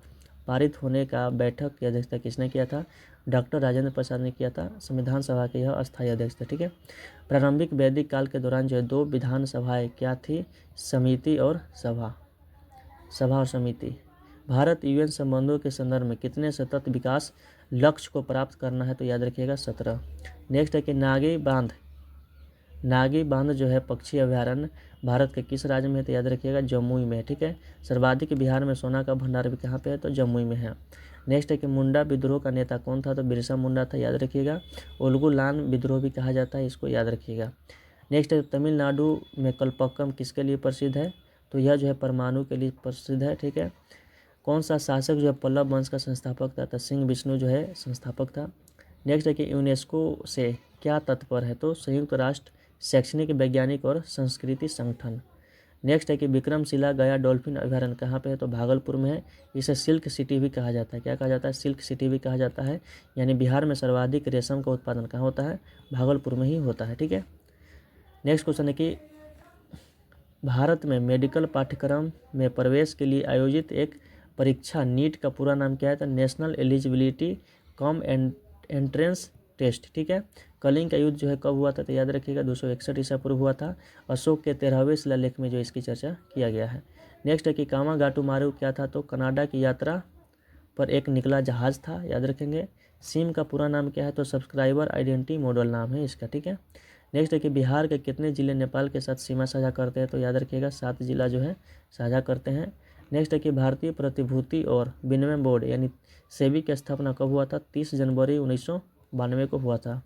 [SPEAKER 1] पारित होने का बैठक की अध्यक्षता किसने किया था? डॉक्टर राजेंद्र प्रसाद ने किया था। संविधान सभा के यह अस्थायी अध्यक्ष थे, ठीक है। प्रारंभिक वैदिक काल के दौरान जो है 2 विधान सभाएँ क्या थी? समिति और सभा और समिति। भारत यूएन संबंधों के संदर्भ में कितने सतत विकास लक्ष्य को प्राप्त करना है? तो याद रखिएगा 17। नेक्स्ट है कि नागी बांध जो है पक्षी अभ्यारण्य भारत के किस राज्य में है? तो याद रखिएगा जमुई में, ठीक है। सर्वाधिक बिहार में सोना का भंडार भी कहाँ पे है? तो जमुई में है। नेक्स्ट है कि मुंडा विद्रोह का नेता कौन था? तो बिरसा मुंडा था, याद रखिएगा। उलगुलान विद्रोह भी कहा जाता है, इसको याद रखिएगा। नेक्स्ट है तमिलनाडु में कल्पक्कम किसके लिए प्रसिद्ध है? तो यह जो है परमाणु के लिए प्रसिद्ध है, ठीक है। कौन सा शासक जो है पल्लव वंश का संस्थापक था? तो सिंह विष्णु जो है संस्थापक था। नेक्स्ट है कि यूनेस्को से क्या तत्पर है? तो संयुक्त राष्ट्र शैक्षणिक, वैज्ञानिक और संस्कृति संगठन। नेक्स्ट है कि विक्रमशिला गया डॉल्फिन अभ्यारण्य कहाँ पे है? तो भागलपुर में है। इसे सिल्क सिटी भी कहा जाता है। क्या कहा जाता है? सिल्क सिटी भी कहा जाता है। यानी बिहार में सर्वाधिक रेशम का उत्पादन कहाँ होता है? भागलपुर में ही होता है, ठीक है। नेक्स्ट क्वेश्चन है कि भारत में मेडिकल पाठ्यक्रम में प्रवेश के लिए आयोजित एक परीक्षा नीट का पूरा नाम क्या है? तो national eligibility cum entrance test, ठीक है। कलिंग का युद्ध जो है कब हुआ था? तो याद रखिएगा 261 ईसा पूर्व हुआ था। अशोक के 13वें शिलालेख में जो इसकी चर्चा किया गया है। नेक्स्ट है कि कामागाटू मारू क्या था? तो कनाडा की यात्रा पर एक निकला जहाज था, याद रखेंगे। सिम का पूरा नाम क्या है? तो सब्सक्राइबर आइडेंटिटी मॉडल नाम है इसका, ठीक है। नेक्स्ट है कि बिहार के कितने जिले नेपाल के साथ सीमा साझा करते हैं? तो याद रखिएगा 7 जिला जो है साझा करते हैं। नेक्स्ट है कि भारतीय प्रतिभूति और विनिमय बोर्ड यानी सेबी की स्थापना कब हुआ था? 30 जनवरी 1992 को हुआ था।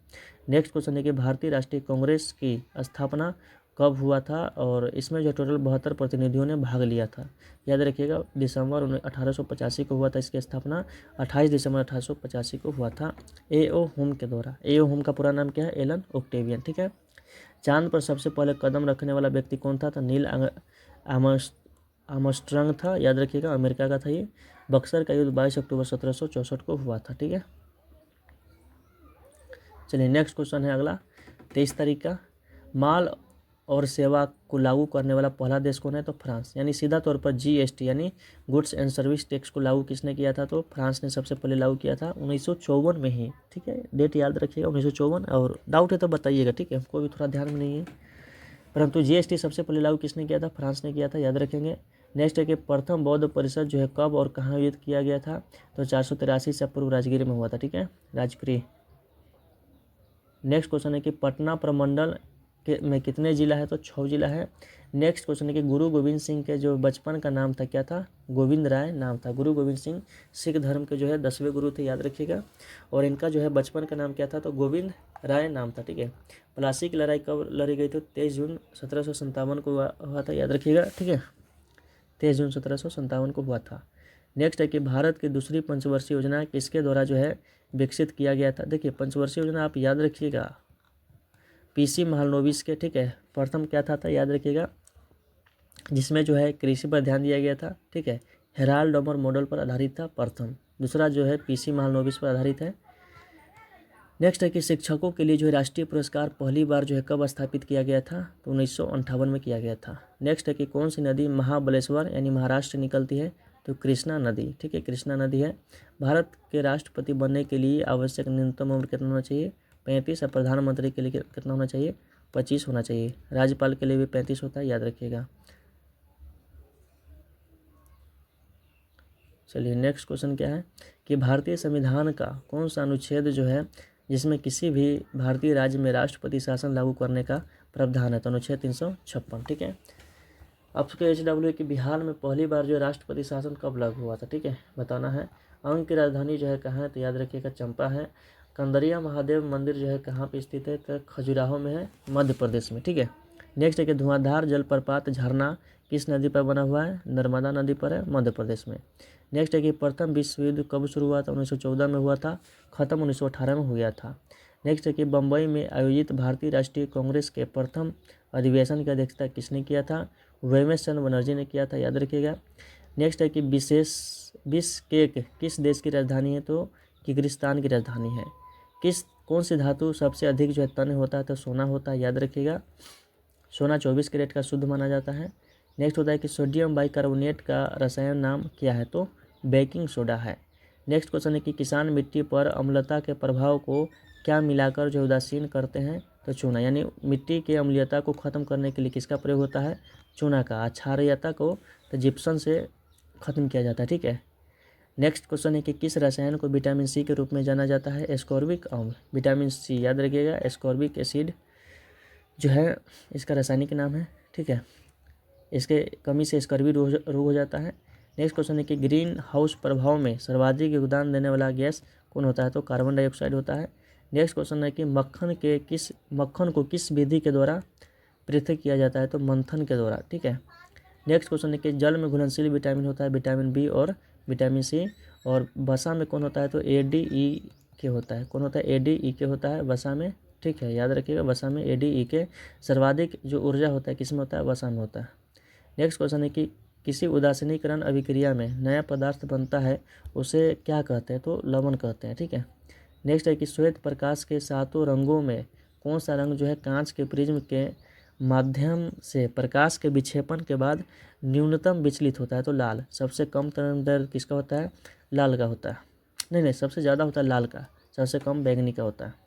[SPEAKER 1] नेक्स्ट क्वेश्चन है कि भारतीय राष्ट्रीय कांग्रेस की स्थापना कब हुआ था? और इसमें जो टोटल 72 प्रतिनिधियों ने भाग लिया था, याद रखिएगा। दिसंबर 1885 को हुआ था इसकी स्थापना। 28 दिसंबर 1885 को हुआ था एओ होम के द्वारा। एओ होम का पूरा नाम क्या है? एलन ओक्टेवियन, ठीक है। चांद पर सबसे पहले कदम रखने वाला व्यक्ति कौन था? तो नील आर्मस्ट्रांग था, याद रखिएगा, अमेरिका का था ये। बक्सर का युद्ध 22 अक्टूबर 1764 को हुआ था, ठीक है। चलिए नेक्स्ट क्वेश्चन है अगला 23 तारीख का। माल और सेवा को लागू करने वाला पहला देश कौन है? तो फ्रांस। यानी सीधा तौर पर जीएसटी यानी गुड्स एंड सर्विस टैक्स को लागू किसने किया था? तो फ्रांस ने सबसे पहले लागू किया था 1954 में ही, ठीक है। डेट याद रखिएगा 1954, और डाउट है तो बताइएगा, ठीक है, हमको भी थोड़ा ध्यान में नहीं है। परंतु जीएसटी सबसे पहले लागू किसने किया था? फ्रांस ने किया था, याद रखेंगे। नेक्स्ट है कि प्रथम बौद्ध परिषद जो है कब और कहाँ आयोजित किया गया था? तो 483 ईसा पूर्व राजगीर में हुआ था, ठीक है, राजगीर। नेक्स्ट क्वेश्चन है कि पटना प्रमंडल के में कितने जिला है? तो 6 जिला है। नेक्स्ट क्वेश्चन है कि गुरु गोविंद सिंह के जो बचपन का नाम था क्या था? गोविंद राय नाम था। गुरु गोविंद सिंह सिख धर्म के जो है 10वें गुरु थे, याद रखिएगा। और इनका जो है बचपन का नाम क्या था? तो गोविंद राय नाम था, ठीक है। प्लासी की लड़ाई कब लड़ी गई थी? 23 जून 1757 को हुआ था, याद रखिएगा, ठीक है। 23 जून 1757 को हुआ था। नेक्स्ट है कि भारत की दूसरी पंचवर्षीय योजना किसके द्वारा जो है विकसित किया गया था? देखिए पंचवर्षीय योजना आप याद रखिएगा पीसी महालनोबिस के, ठीक है। प्रथम क्या था याद रखिएगा, जिसमें जो है कृषि पर ध्यान दिया गया था, ठीक है। हेराल्ड डॉमर मॉडल पर आधारित था प्रथम। दूसरा जो है पीसी महालनोबिस पर आधारित है। नेक्स्ट है कि शिक्षकों के लिए जो है राष्ट्रीय पुरस्कार पहली बार जो है कब स्थापित किया गया था? तो 1958 में किया गया था। नेक्स्ट है कि कौन सी नदी महाबलेश्वर यानी महाराष्ट्र से निकलती है? तो कृष्णा नदी, ठीक है, कृष्णा नदी है। भारत के राष्ट्रपति बनने के लिए आवश्यक न्यूनतम उम्र कितना होना चाहिए? 35। और प्रधानमंत्री के लिए कितना होना चाहिए? 25 होना चाहिए। राज्यपाल के लिए भी 35 होता है, याद रखिएगा। चलिए नेक्स्ट क्वेश्चन क्या है कि भारतीय संविधान का कौन सा अनुच्छेद जो है जिसमें किसी भी भारतीय राज्य में राष्ट्रपति शासन लागू करने का प्रावधान है? तो अनुच्छेद 356। ठीक है। आपके HW कि बिहार में पहली बार जो राष्ट्रपति शासन कब लागू हुआ था? ठीक है, बताना है। अंग की राजधानी जो है कहाँ है? तो याद रखिएगा चंपा है। कंदरिया महादेव मंदिर जो है कहाँ पे स्थित है? तो खजुराहो में है, मध्य प्रदेश में। ठीक है। नेक्स्ट है कि धुआंधार जलप्रपात झरना किस नदी पर बना हुआ है? नर्मदा नदी पर है, मध्य प्रदेश में। नेक्स्ट है कि प्रथम विश्व युद्ध कब शुरू हुआ था? 1914 में हुआ था, खत्म 1918 में हो गया था। नेक्स्ट है कि बम्बई में आयोजित भारतीय राष्ट्रीय कांग्रेस के प्रथम अधिवेशन की अध्यक्षता किसने किया था? वेमेश चंद्र बनर्जी ने किया था, याद रखिएगा। नेक्स्ट है कि बिश्केक किस देश की राजधानी है? तो किर्गिस्तान की राजधानी है। कौन सी धातु सबसे अधिक जो है तन्य होता है? तो सोना होता है, याद रखिएगा। सोना 24 कैरेट का शुद्ध माना जाता है। नेक्स्ट होता है कि सोडियम बाइकार्बोनेट का रसायन नाम क्या है? तो बेकिंग सोडा है। नेक्स्ट क्वेश्चन है कि किसान मिट्टी पर अम्लता के प्रभाव को क्या मिलाकर जो उदासीन करते हैं? तो चूना, यानी मिट्टी की अम्लीयता को खत्म करने के लिए किसका प्रयोग होता है? चूना का। क्षारीयता को तो जिप्सम से खत्म किया जाता है। ठीक है। नेक्स्ट क्वेश्चन है कि किस रसायन को विटामिन सी के रूप में जाना जाता है? एस्कॉर्बिक अम्ल। विटामिन सी याद रखिएगा, एस्कॉर्बिक एसिड जो है इसका रासायनिक नाम है। ठीक है। इसके कमी से स्कर्वी रोग हो जाता है। नेक्स्ट क्वेश्चन है कि ग्रीन हाउस प्रभाव में सर्वाधिक योगदान देने वाला गैस कौन होता है? तो कार्बन डाइऑक्साइड होता है। नेक्स्ट क्वेश्चन है कि मक्खन को किस विधि के द्वारा पृथक किया जाता है? तो मंथन के द्वारा। ठीक है। नेक्स्ट क्वेश्चन है कि जल में घुलनशील विटामिन होता है विटामिन बी और विटामिन सी, और वसा में कौन होता है? तो ADE होता है। कौन होता है? ADE होता है वसा में। ठीक है, याद रखिएगा, वसा में ADE। सर्वाधिक जो ऊर्जा होता है किसमें होता है? वसा में होता है। नेक्स्ट क्वेश्चन है कि किसी उदासीनीकरण अभिक्रिया में नया पदार्थ बनता है उसे क्या कहते हैं? तो लवण कहते हैं। ठीक है। नेक्स्ट है कि श्वेत प्रकाश के सातों रंगों में कौन सा रंग जो है कांच के प्रिज्म के माध्यम से प्रकाश के विक्षेपण के बाद न्यूनतम विचलित होता है? तो लाल। सबसे कम तरंग दैर्घ्य किसका होता है? लाल का होता है। नहीं, सबसे ज़्यादा होता है लाल का, सबसे कम बैंगनी का होता है।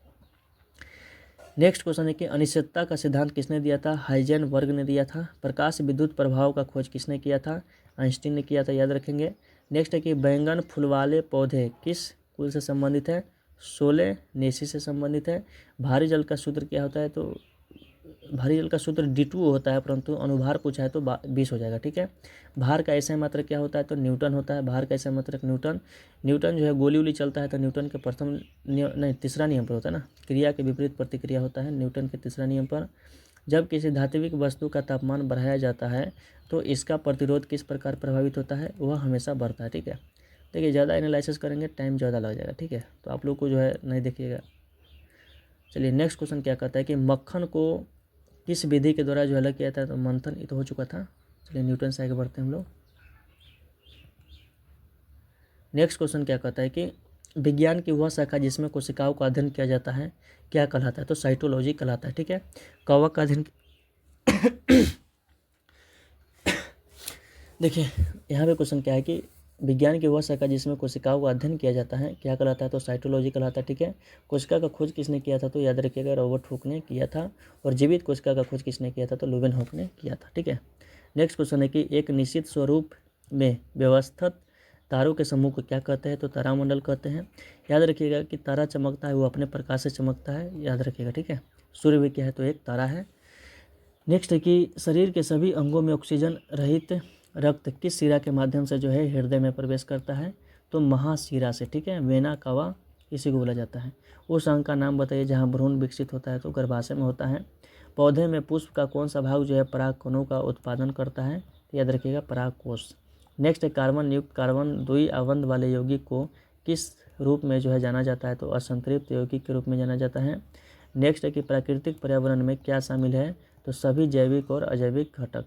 [SPEAKER 1] नेक्स्ट क्वेश्चन है कि अनिश्चितता का सिद्धांत किसने दिया था? हाइजेनबर्ग ने दिया था। प्रकाश विद्युत प्रभाव का खोज किसने किया था? आइंस्टीन ने किया था, याद रखेंगे। नेक्स्ट है कि बैंगन फूल वाले पौधे किस कुल से संबंधित है? सोलेनेसी से संबंधित है। भारी जल का सूत्र क्या होता है? तो भारी जल का सूत्र D2 होता है, परंतु अनुभार पूछा है तो 20 हो जाएगा। ठीक है। भार का ऐसा मात्रक क्या होता है? तो न्यूटन होता है। भार का ऐसा मात्रक न्यूटन जो है गोली उली चलता है तो न्यूटन के तीसरा नियम पर होता है ना, क्रिया के विपरीत प्रतिक्रिया होता है न्यूटन के तीसरा नियम पर। जब किसी धात्विक वस्तु का तापमान बढ़ाया जाता है तो इसका प्रतिरोध किस प्रकार प्रभावित होता है? वह हमेशा बढ़ता है। ठीक है। देखिए ज़्यादा एनालिसिस करेंगे टाइम ज़्यादा लग जाएगा। ठीक है, तो आप लोग को जो है नहीं देखिएगा। चलिए नेक्स्ट क्वेश्चन क्या कहता है कि मक्खन को किस विधि के द्वारा जो अलग किया था? तो मंथन, ये तो हो चुका था। चलिए न्यूटन से आगे बढ़ते हैं हम लोग। नेक्स्ट क्वेश्चन क्या कहता है कि विज्ञान की वह शाखा जिसमें कोशिकाओं का अध्ययन किया जाता है क्या कहलाता है? तो साइटोलॉजी कहलाता है। ठीक है। कवक का अध्ययन देखिए यहाँ पे क्वेश्चन क्या है कि विज्ञान की वह शाखा जिसमें कोशिकाओं का अध्ययन किया जाता है क्या कहलाता है? तो साइटोलॉजी कहलाता है। ठीक है। कोशिका का खोज किसने किया था? तो याद रखिएगा रॉबर्ट हुक ने किया था। और जीवित कोशिका का खोज किसने किया था? तो लुवेनहुक ने किया था। ठीक है। नेक्स्ट क्वेश्चन है कि एक निश्चित स्वरूप में व्यवस्थित तारों के समूह को क्या कहते हैं? तो तारामंडल कहते हैं। याद रखिएगा कि तारा चमकता है वो अपने प्रकाश से चमकता है, याद रखिएगा। ठीक है। सूर्य भी क्या है? तो एक तारा है। नेक्स्ट है कि शरीर के सभी अंगों में ऑक्सीजन रहित रक्त किस शिरा के माध्यम से जो है हृदय में प्रवेश करता है? तो महाशिरा से। ठीक है। वेना कावा इसी को बोला जाता है। उस अंग का नाम बताइए जहाँ भ्रूण विकसित होता है? तो गर्भाशय में होता है। पौधे में पुष्प का कौन सा भाग जो है परागकणों का उत्पादन करता है? तो याद रखिएगा परागकोश। नेक्स्ट है कार्बन युक्त कार्बन द्विआबंध वाले यौगिक को किस रूप में जो है जाना जाता है? तो असंतृप्त यौगिक के रूप में जाना जाता है। नेक्स्ट है कि प्राकृतिक पर्यावरण में क्या शामिल है? तो सभी जैविक और अजैविक घटक।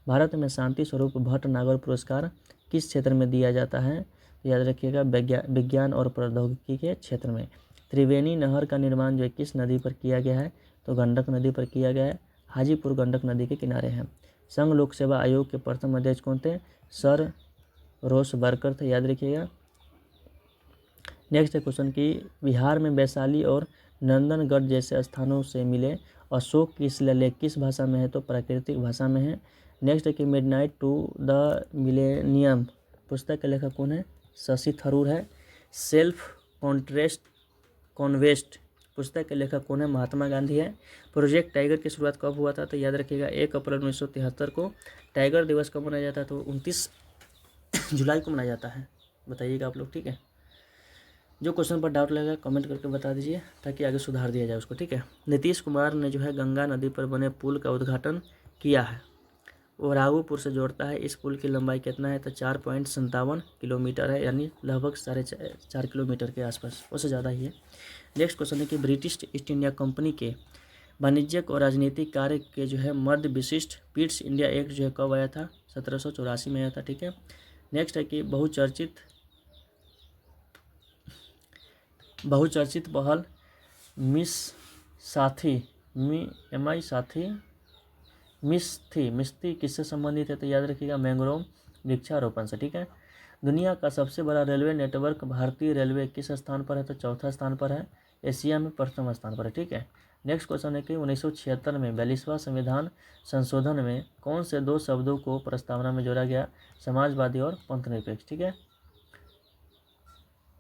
[SPEAKER 1] भारत में शांति स्वरूप भटनागर पुरस्कार किस क्षेत्र में दिया जाता है? याद रखिएगा विज्ञान और प्रौद्योगिकी के क्षेत्र में। त्रिवेणी नहर का निर्माण जो है किस नदी पर किया गया है? तो गंडक नदी पर किया गया है। हाजीपुर गंडक नदी के किनारे हैं। संघ लोक सेवा आयोग के प्रथम अध्यक्ष कौन थे? सर रोसबर्कर थे, याद रखिएगा। नेक्स्ट है क्वेश्चन कि बिहार में वैशाली और नंदनगढ़ जैसे स्थानों से मिले अशोक की शिलालेख किस भाषा में है? तो प्राकृतिक भाषा में है। नेक्स्ट है कि मिडनाइट टू द मिलेनियम पुस्तक के लेखक कौन है? शशि थरूर है। सेल्फ कॉन्वेस्ट पुस्तक के लेखक कौन है? महात्मा गांधी है। प्रोजेक्ट टाइगर की शुरुआत कब हुआ था? तो याद रखिएगा 1 अप्रैल 1973 को। टाइगर दिवस कब मनाया जाता है? तो 29 जुलाई को मनाया जाता है। बताइएगा आप लोग, ठीक है। जो क्वेश्चन पर डाउट लगेगा कमेंट करके बता दीजिए ताकि आगे सुधार दिया जाए उसको, ठीक है। नीतीश कुमार ने जो है गंगा नदी पर बने पुल का उद्घाटन किया है। वो राघोपुर से जोड़ता है। इस पुल की लंबाई कितना है? तो 4.57 किलोमीटर है, यानी लगभग 4.5 किलोमीटर के आसपास, उससे ज़्यादा ही है। नेक्स्ट क्वेश्चन है कि ब्रिटिश ईस्ट इंडिया कंपनी के वाणिज्यिक और राजनीतिक कार्य के जो है मध्य विशिष्ट पिट्स इंडिया एक्ट जो है कब आया था? 1784 में आया था, ठीक है। नेक्स्ट है कि बहुचर्चित पहल मिस मिस्ती किससे संबंधित है? तो याद रखिएगा मैंग्रोव वृक्षारोपण से, ठीक है। दुनिया का सबसे बड़ा रेलवे नेटवर्क भारतीय रेलवे किस स्थान पर है? तो चौथा स्थान पर है। एशिया में प्रथम स्थान पर है, ठीक है। नेक्स्ट क्वेश्चन है कि 1976 में 42वां संविधान संशोधन में कौन से 2 शब्दों को प्रस्तावना में जोड़ा गया? समाजवादी और पंथनिरपेक्ष, ठीक है।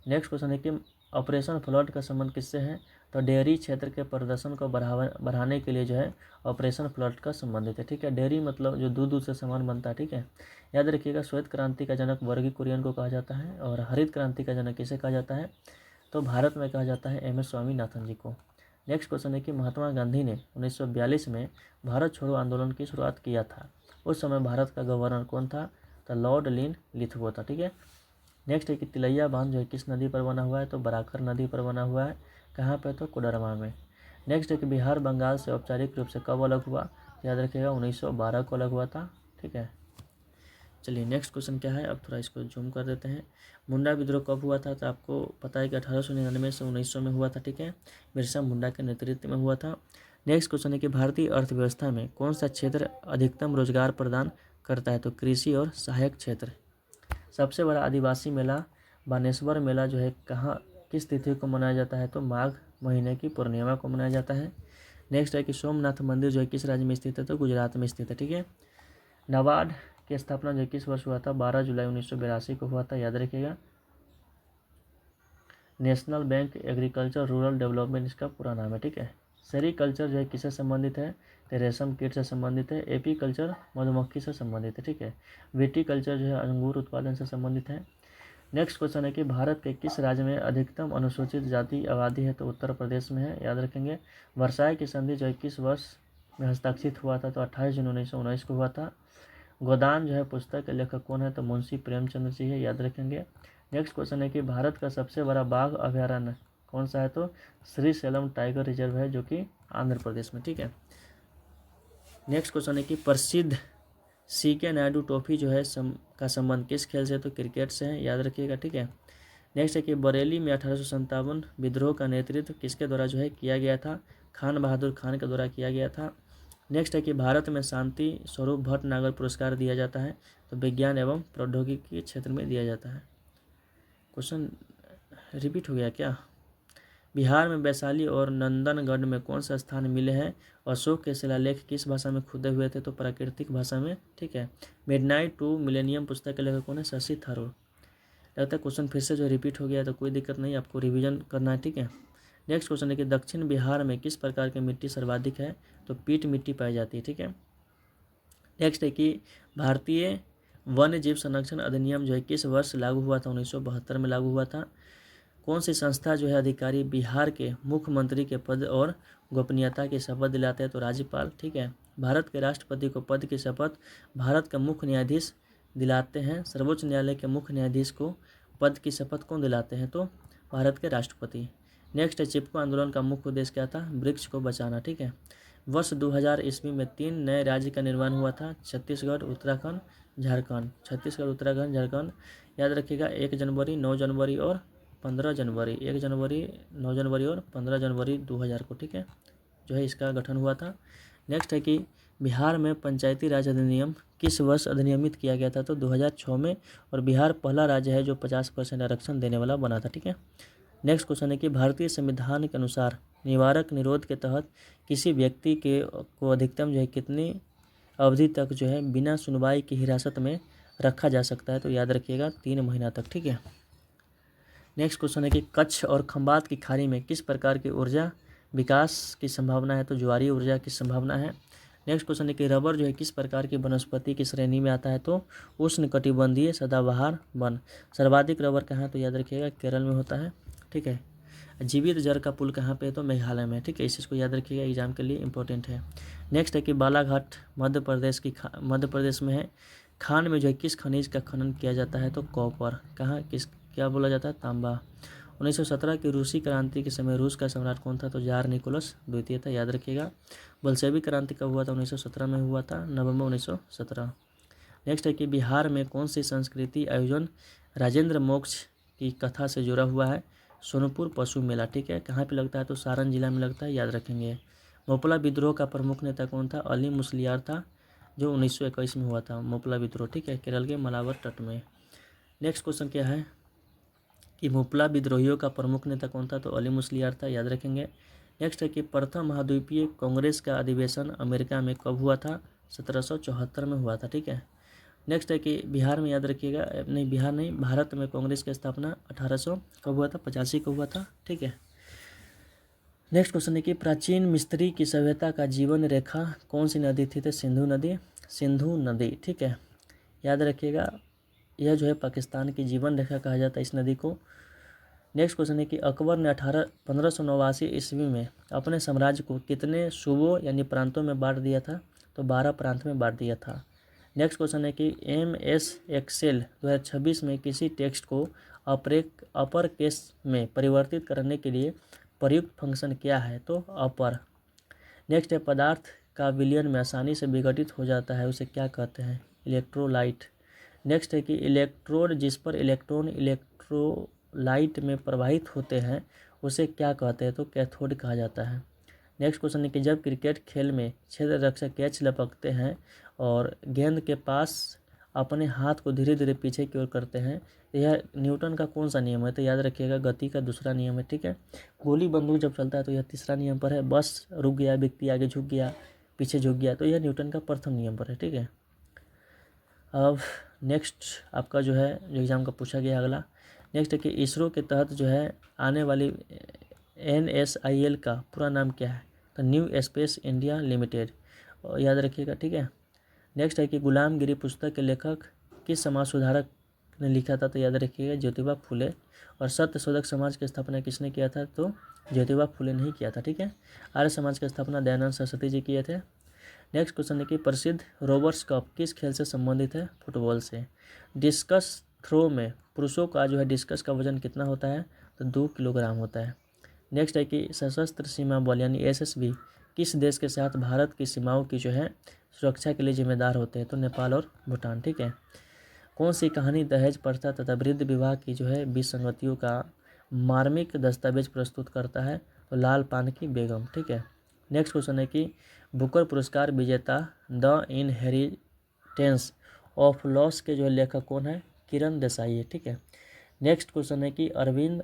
[SPEAKER 1] नेक्स्ट क्वेश्चन है कि ऑपरेशन फ्लड का संबंध किससे है? तो डेयरी क्षेत्र के प्रदर्शन को बढ़ाने के लिए जो है ऑपरेशन फ्लड का संबंधित है, ठीक है। डेयरी मतलब जो दूध से सामान बनता है, ठीक है। याद रखिएगा श्वेत क्रांति का जनक वर्गीज कुरियन को कहा जाता है और हरित क्रांति का जनक किसे कहा जाता है? तो भारत में कहा जाता है MS स्वामीनाथन जी को। नेक्स्ट क्वेश्चन है कि महात्मा गांधी ने 1942 में भारत छोड़ो आंदोलन की शुरुआत किया था। उस समय भारत का गवर्नर कौन था? तो लॉर्ड लिन लिथगो था, ठीक है। नेक्स्ट है कि तिलैया बांध जो है किस नदी पर बना हुआ है? तो बराकर नदी पर बना हुआ है। कहाँ पे? तो कोडरमा में। नेक्स्ट है कि बिहार बंगाल से औपचारिक रूप से कब अलग हुआ? याद रखिएगा 1912 को अलग हुआ था, ठीक है। चलिए नेक्स्ट क्वेश्चन क्या है, अब थोड़ा इसको जूम कर देते हैं। मुंडा विद्रोह कब हुआ था? तो आपको पता है कि 1899 से 1900 में हुआ था, ठीक है। बिरसा मुंडा के नेतृत्व में हुआ था। नेक्स्ट क्वेश्चन है कि भारतीय अर्थव्यवस्था में कौन सा क्षेत्र अधिकतम रोजगार प्रदान करता है? तो कृषि और सहायक क्षेत्र। सबसे बड़ा आदिवासी मेला बानेश्वर मेला जो है कहाँ किस तिथि को मनाया जाता है? तो माघ महीने की पूर्णिमा को मनाया जाता है। नेक्स्ट है कि सोमनाथ मंदिर जो है किस राज्य में स्थित है? तो गुजरात में स्थित है, ठीक है। नाबार्ड की स्थापना जो किस वर्ष हुआ था? 12 जुलाई 1982 को हुआ था, याद रखिएगा। National bank agriculture rural development इसका पूरा नाम है, ठीक है। सेरीकल्चर जो है किससे संबंधित है? तो रेशम कीट से संबंधित है। एपीकल्चर मधुमक्खी से संबंधित है, ठीक है। विटीकल्चर जो है अंगूर उत्पादन से संबंधित है। नेक्स्ट क्वेश्चन है कि भारत के किस राज्य में अधिकतम अनुसूचित जाति आबादी है? तो उत्तर प्रदेश में है, याद रखेंगे। वर्साई की संधि जो है किस वर्ष में हस्ताक्षरित हुआ था? तो 28 जून 1919 को हुआ था। गोदान जो है पुस्तक के लेखक कौन है? तो मुंशी प्रेमचंद्र जी है, याद रखेंगे। नेक्स्ट क्वेश्चन है कि भारत का सबसे बड़ा बाघ अभयारण्य कौन सा है? तो श्री सेलम टाइगर रिजर्व है जो कि आंध्र प्रदेश में, ठीक है। नेक्स्ट क्वेश्चन है कि प्रसिद्ध CK नायडू ट्रॉफी जो है का संबंध किस खेल से? तो क्रिकेट से है, याद रखिएगा, ठीक है। नेक्स्ट है कि बरेली में 1857 विद्रोह का नेतृत्व किसके द्वारा जो है किया गया था? खान बहादुर खान के द्वारा किया गया था। नेक्स्ट है कि भारत में शांति स्वरूप भटनागर पुरस्कार दिया जाता है, तो विज्ञान एवं प्रौद्योगिकी के क्षेत्र में दिया जाता है। क्वेश्चन रिपीट हो गया क्या? बिहार में वैशाली और नंदनगढ़ में कौन सा स्थान मिले हैं? अशोक के शिलालेख किस भाषा में खुदे हुए थे? तो प्राकृतिक भाषा में, ठीक है। मिडनाइट टू मिलेनियम पुस्तक के लेखक कौन है? शशि थरूर। लगता है क्वेश्चन फिर से जो रिपीट हो गया तो कोई दिक्कत नहीं, आपको रिवीजन करना है, ठीक है। नेक्स्ट क्वेश्चन है कि दक्षिण बिहार में किस प्रकार की मिट्टी सर्वाधिक है? तो पीट मिट्टी पाई जाती है, ठीक है। नेक्स्ट है कि भारतीय वन्य जीव संरक्षण अधिनियम जो है किस वर्ष लागू हुआ था? 1972 में लागू हुआ था। कौन सी संस्था जो है अधिकारी बिहार के मुख्यमंत्री के पद और गोपनीयता की शपथ दिलाते हैं? तो राज्यपाल, ठीक है। भारत के राष्ट्रपति को पद की शपथ भारत का मुख्य न्यायाधीश दिलाते हैं। सर्वोच्च न्यायालय के मुख्य न्यायाधीश को पद की शपथ कौन दिलाते हैं? तो भारत के राष्ट्रपति। नेक्स्ट है चिपको आंदोलन का मुख्य उद्देश्य क्या था? वृक्ष को बचाना, ठीक है। वर्ष 2000 ईस्वी में 3 नए राज्य का निर्माण हुआ था, छत्तीसगढ़, उत्तराखंड, झारखंड। छत्तीसगढ़, उत्तराखंड, झारखंड, याद रखिएगा। 1 जनवरी, 9 जनवरी और 15 जनवरी, 1 जनवरी, 9 जनवरी और 15 जनवरी 2000 को, ठीक है, जो है इसका गठन हुआ था। नेक्स्ट है कि बिहार में पंचायती राज अधिनियम किस वर्ष अधिनियमित किया गया था? तो 2006 में, और बिहार पहला राज्य है जो 50% आरक्षण देने वाला बना था, ठीक है। नेक्स्ट क्वेश्चन है कि भारतीय संविधान के अनुसार निवारक निरोध के तहत किसी व्यक्ति के को अधिकतम जो है कितनी अवधि तक जो है बिना सुनवाई की हिरासत में रखा जा सकता है, तो याद रखिएगा 3 महीना तक, ठीक है। नेक्स्ट क्वेश्चन है कि कच्छ और खंबात की खाड़ी में किस प्रकार की ऊर्जा विकास की संभावना है, तो ज्वारीय ऊर्जा की संभावना है। नेक्स्ट क्वेश्चन है कि रबर जो है किस प्रकार की वनस्पति की श्रेणी में आता है, तो उष्णकटिबंधीय सदाबहार वन। सर्वाधिक रबर कहाँ है, तो याद रखिएगा केरल में होता है, ठीक है। जीवित जर का पुल कहाँ पे है, तो मेघालय में, ठीक है। इस चीज़ को याद रखिएगा, एग्जाम के लिए इंपॉर्टेंट है। नेक्स्ट है कि बालाघाट मध्य प्रदेश में है। खान में जो है किस खनिज का खनन किया जाता है, तो कॉपर। कहाँ किस क्या बोला जाता है, तांबा। 1917 की रूसी क्रांति के समय रूस का सम्राट कौन था, तो जार निकोलस द्वितीय था, याद रखिएगा। बल्शेवी क्रांति कब हुआ था, 1917 में हुआ था, नवंबर 1917। नेक्स्ट है कि बिहार में कौन सी संस्कृति आयोजन राजेंद्र मोक्ष की कथा से जुड़ा हुआ है, सोनपुर पशु मेला, ठीक है। कहाँ पे लगता है, तो सारण जिला में लगता है, याद रखेंगे। मोपला विद्रोह का प्रमुख नेता कौन था, अली मुस्लियार था, जो 1921 में हुआ था मोपला विद्रोह, ठीक है, केरल के मलावर तट में। नेक्स्ट क्वेश्चन क्या है कि मोपला विद्रोहियों का प्रमुख नेता कौन था, तो अली मुस्लियार था, याद रखेंगे। नेक्स्ट है कि प्रथम महाद्वीपीय कांग्रेस का अधिवेशन अमेरिका में कब हुआ था, 1774 में हुआ था, ठीक है। नेक्स्ट है कि बिहार में याद रखिएगा, नहीं बिहार नहीं, भारत में कांग्रेस की स्थापना 1800 कब हुआ था, 85 को हुआ था, ठीक है। नेक्स्ट क्वेश्चन है कि प्राचीन मिस्री की सभ्यता का जीवन रेखा कौन सी नदी थी, तो सिंधु नदी, ठीक है, याद रखिएगा। यह जो है पाकिस्तान की जीवन रेखा कहा जाता है इस नदी को। नेक्स्ट क्वेश्चन है कि अकबर ने 1589 ईस्वी में अपने साम्राज्य को कितने सूबों यानी प्रांतों में बांट दिया था, तो 12 प्रांत में बांट दिया था। नेक्स्ट क्वेश्चन है कि MS एक्सेल 2026 में किसी टेक्स्ट को अपर केस में परिवर्तित करने के लिए प्रयुक्त फंक्शन क्या है, तो अपर। नेक्स्ट है पदार्थ का विलयन में आसानी से विघटित हो जाता है, उसे क्या कहते हैं, इलेक्ट्रोलाइट। नेक्स्ट है कि इलेक्ट्रोड जिस पर इलेक्ट्रॉन इलेक्ट्रोलाइट में प्रवाहित होते हैं उसे क्या कहते हैं, तो कैथोड कहा जाता है। नेक्स्ट क्वेश्चन है कि जब क्रिकेट खेल में क्षेत्र रक्षक कैच लपकते हैं और गेंद के पास अपने हाथ को धीरे धीरे पीछे की ओर करते हैं, यह न्यूटन का कौन सा नियम है, तो याद रखिएगा गति का दूसरा नियम है, ठीक है। गोली बंदूक जब चलता है तो यह तीसरा नियम पर है। बस रुक गया, व्यक्ति आगे झुक गया, पीछे झुक गया, तो यह न्यूटन का प्रथम नियम पर है, ठीक है। अब नेक्स्ट आपका जो है जो एग्ज़ाम का पूछा गया अगला। नेक्स्ट है कि इसरो के तहत जो है आने वाली NSIL का पूरा नाम क्या है, तो न्यू स्पेस इंडिया लिमिटेड, याद रखिएगा, ठीक है। नेक्स्ट है कि गुलामगिरी पुस्तक के लेखक किस समाज सुधारक ने लिखा था, तो याद रखिएगा ज्योतिबा फुले। और सत्य शोधक समाज की स्थापना किसने किया था, तो ज्योतिबा फुले ने ही किया था, ठीक है। आर्य समाज की स्थापना दयानंद सरस्वती जी किए थे। नेक्स्ट क्वेश्चन है कि प्रसिद्ध रोबर्ट्स कप किस खेल से संबंधित है, फुटबॉल से। डिस्कस थ्रो में पुरुषों का जो है डिस्कस का वजन कितना होता है, तो 2 किलोग्राम होता है। नेक्स्ट है कि सशस्त्र सीमा बल यानी SSB किस देश के साथ भारत की सीमाओं की जो है सुरक्षा के लिए जिम्मेदार होते हैं, तो नेपाल और भूटान, ठीक है। कौन सी कहानी दहेज प्रथा तथा वृद्ध विवाह की जो है विसंगतियों का मार्मिक दस्तावेज प्रस्तुत करता है, तो लाल पान की बेगम, ठीक है। नेक्स्ट क्वेश्चन है कि बुकर पुरस्कार विजेता द इनहेरिटेंस ऑफ लॉस के जो है लेखक कौन है, किरण देसाई है, ठीक है। नेक्स्ट क्वेश्चन है कि अरविंद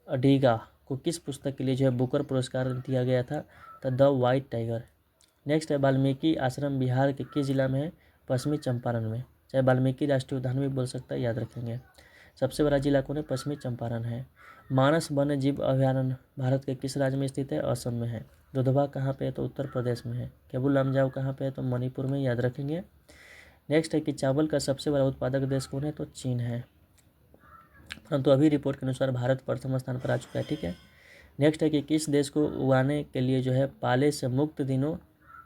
[SPEAKER 1] अडिगा को किस पुस्तक के लिए जो है बुकर पुरस्कार दिया गया था, तो द वाइट टाइगर। नेक्स्ट है वाल्मीकि आश्रम बिहार के किस जिला में है, पश्चिमी चंपारण में, चाहे वाल्मीकि राष्ट्रीय उद्यान भी बोल सकता है, याद रखेंगे। सबसे बड़ा जिला कौन है, पश्चिमी चंपारण है। मानस वन्य जीव अभयारण्य भारत के किस राज्य में स्थित है, असम में है। दुधवा कहाँ पे है, तो उत्तर प्रदेश में है। केबुल लमजाओ कहाँ पे है, तो मणिपुर में, याद रखेंगे। नेक्स्ट है कि चावल का सबसे बड़ा उत्पादक देश कौन है, तो चीन है, परंतु अभी रिपोर्ट के अनुसार भारत प्रथम स्थान पर आ चुका है, ठीक है। नेक्स्ट है कि किस देश को उगाने के लिए जो है पाले से मुक्त दिनों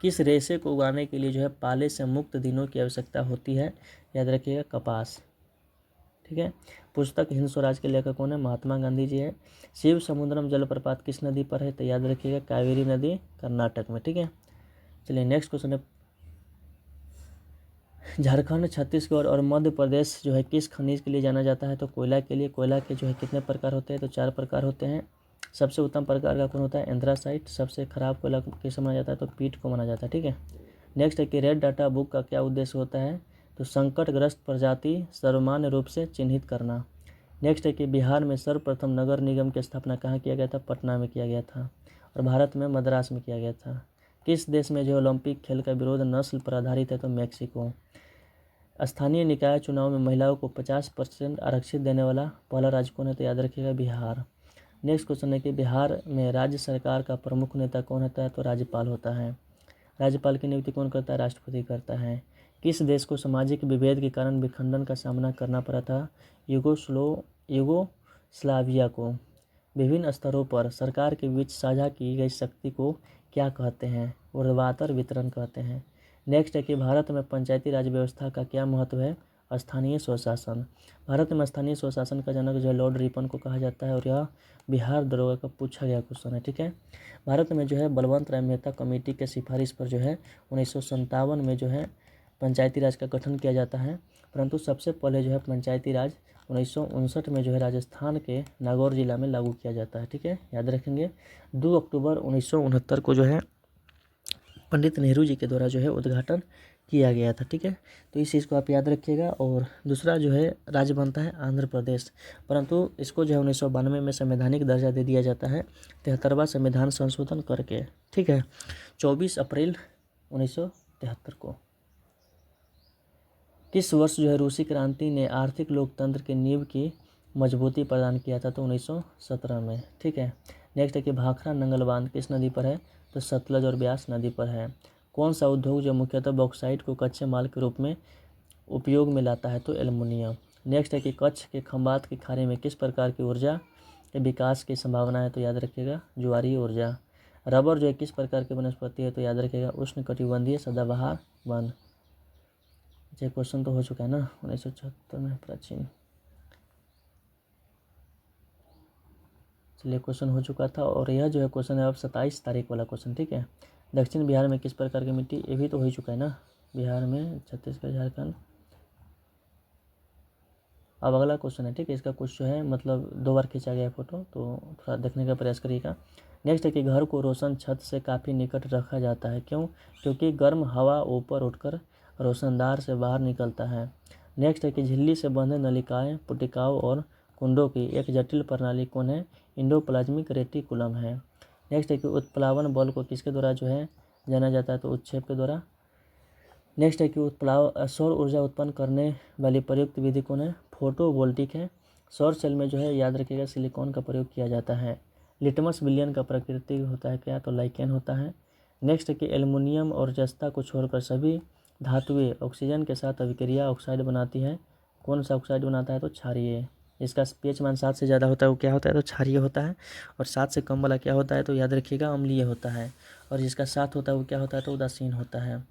[SPEAKER 1] किस रेशे को उगाने के लिए जो है पाले से मुक्त दिनों की आवश्यकता होती है, याद रखिएगा कपास, ठीक है। पुस्तक हिंद स्वराज के लेखक कौन है, महात्मा गांधी जी है। शिव समुद्रम जलप्रपात किस नदी पर है, तो याद रखिएगा कावेरी नदी कर्नाटक में, ठीक है। चलिए नेक्स्ट क्वेश्चन है झारखंड, छत्तीसगढ़ और मध्य प्रदेश जो है किस खनिज के लिए जाना जाता है, तो कोयला के लिए। कोयला के जो है कितने प्रकार होते हैं, तो 4 प्रकार होते हैं। सबसे उत्तम प्रकार का कौन होता है, एंथ्रासाइट। सबसे खराब कोयला किसे माना जाता है, तो पीट को माना जाता है, ठीक है। नेक्स्ट है कि रेड डाटा बुक का क्या उद्देश्य होता है, तो संकटग्रस्त प्रजाति सर्वमान्य रूप से चिन्हित करना। नेक्स्ट है कि बिहार में सर्वप्रथम नगर निगम की स्थापना कहाँ किया गया था? पटना में किया गया था। और भारत में मद्रास में किया गया था। किस देश में जो ओलंपिक खेल का विरोध नस्ल पर आधारित है? तो मैक्सिको। स्थानीय निकाय चुनाव में महिलाओं को 50% आरक्षित देने वाला पहला राज्य कौन है? तो याद रखिएगा बिहार। नेक्स्ट क्वेश्चन है कि बिहार में राज्य सरकार का प्रमुख नेता कौन होता है? तो राज्यपाल होता है। राज्यपाल की नियुक्ति कौन करता है? राष्ट्रपति करता है। किस देश को सामाजिक विभेद के कारण विखंडन का सामना करना पड़ा था? यूगोस्लाविया को। विभिन्न स्तरों पर सरकार के बीच साझा की गई शक्ति को क्या कहते हैं? ऊर्ध्वाधर वितरण कहते हैं। नेक्स्ट है कि भारत में पंचायती राज व्यवस्था का क्या महत्व है? स्थानीय स्वशासन। भारत में स्थानीय स्वशासन का जनक जो है लॉर्ड रिपन को कहा जाता है और यह बिहार दरोगा का पूछा गया क्वेश्चन है। ठीक है, भारत में जो है बलवंत राय मेहता कमेटी के सिफारिश पर जो है 1957 में जो है पंचायती राज का गठन किया जाता है, परंतु सबसे पहले जो है पंचायती राज 1959 में जो है राजस्थान के नागौर जिला में लागू किया जाता है। ठीक है, याद रखेंगे 2 अक्टूबर 1969 को जो है पंडित नेहरू जी के द्वारा जो है उद्घाटन किया गया था। ठीक है, तो इस चीज़ को आप याद रखिएगा। और दूसरा जो है राज्य बनता है आंध्र प्रदेश, परंतु इसको जो है 1992 में संवैधानिक दर्जा दे दिया जाता है 73वां संविधान संशोधन करके। ठीक है, 24 अप्रैल 1973 को। किस वर्ष जो है रूसी क्रांति ने आर्थिक लोकतंत्र की नींव की मजबूती प्रदान किया था? तो 1917 में। ठीक है, नेक्स्ट है कि भाखड़ा नंगल बांध किस नदी पर है? तो सतलज और ब्यास नदी पर है। कौन सा उद्योग जो मुख्यतः बॉक्साइट को कच्चे माल के रूप में उपयोग में लाता है? तो एल्युमिनियम। नेक्स्ट है कि कच्छ के खंबात की खाड़ी में किस प्रकार की ऊर्जा के विकास की संभावना है? तो याद रखिएगा ज्वारीय ऊर्जा। रबर जो है किस प्रकार की वनस्पति है? तो याद रखिएगा उष्णकटिबंधीय सदाबहार वन। ये क्वेश्चन तो हो चुका है ना 1976 में प्राचीन। चलिए क्वेश्चन हो चुका था और यह जो है क्वेश्चन है अब 27 तारीख वाला क्वेश्चन। ठीक है, दक्षिण बिहार में किस प्रकार की मिट्टी? ये भी तो हो ही चुका है ना, बिहार में, छत्तीसगढ़, झारखंड। अब अगला क्वेश्चन है। ठीक है, इसका कुछ जो है मतलब 2 बार खींचा गया फोटो, तो थोड़ा देखने का प्रयास करिएगा। नेक्स्ट है कि घर को रोशन छत से काफ़ी निकट रखा जाता है, क्यों? क्योंकि गर्म हवा ऊपर उठकर रोशनदार से बाहर निकलता है। नेक्स्ट है कि झिल्ली से बंधे नलिकाएं, पुटिकाओं और कुंडों की एक जटिल प्रणाली कौन है? इंडोप्लाज्मिक रेटिकुलम है। नेक्स्ट है कि उत्प्लावन बल को किसके द्वारा जो है जाना जाता है? तो उत्क्षेप के द्वारा। नेक्स्ट है कि सौर ऊर्जा उत्पन्न करने वाली प्रयुक्त विधि कौन है? फोटोवोल्टिक है। सौर सेल में जो है याद रखिएगा सिलिकॉन का प्रयोग किया जाता है। लिटमस विलयन का प्रकृति होता है क्या? तो लाइकेन होता है। नेक्स्ट है कि एल्युमिनियम और जस्ता को छोड़कर सभी धातुएं ऑक्सीजन के साथ अभिक्रिया ऑक्साइड बनाती है। कौन सा ऑक्साइड बनाता है? तो क्षारीय। इसका pH मान 7 से ज़्यादा होता है वो क्या होता है? तो क्षारीय होता है। और 7 से कम वाला क्या होता है? तो याद रखिएगा अम्लीय होता है। और जिसका 7 होता है वो क्या होता है? तो उदासीन होता है।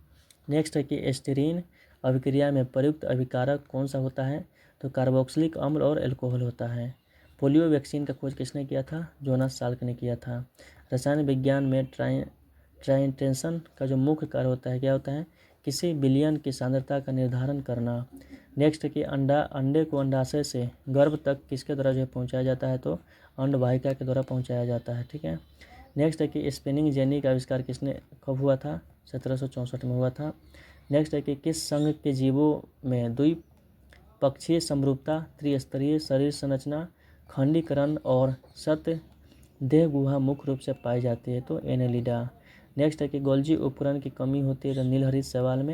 [SPEAKER 1] नेक्स्ट है कि एस्टिरीन अभिक्रिया में प्रयुक्त अभिकारक कौन सा होता है? तो कार्बोक्सिलिक अम्ल और एल्कोहल होता है। पोलियो वैक्सीन का खोज किसने किया था? जोनास साल्क ने किया था। रसायन विज्ञान में ट्राइटेंशन का जो मुख्य कार्य होता है क्या होता है? किसी विलयन की सांद्रता का निर्धारण करना। नेक्स्ट है कि अंडे को अंडाशय से गर्भ तक किसके द्वारा जो है पहुँचाया जाता है? तो अंडवाहिका के द्वारा पहुँचाया जाता है। ठीक है, नेक्स्ट है कि स्पिनिंग जेनी का आविष्कार किसने कब हुआ था? 1764 में हुआ था। नेक्स्ट है कि किस संघ के जीवों में द्विपक्षीय समरूपता, त्रिस्तरीय शरीर संरचना, खंडीकरण और सत्य देह गुहा मुख्य रूप से पाई जाती है? तो एनेलिडा। नेक्स्ट है कि गोल्जी उपकरण की कमी होती है? तो नीलहरित शैवाल में।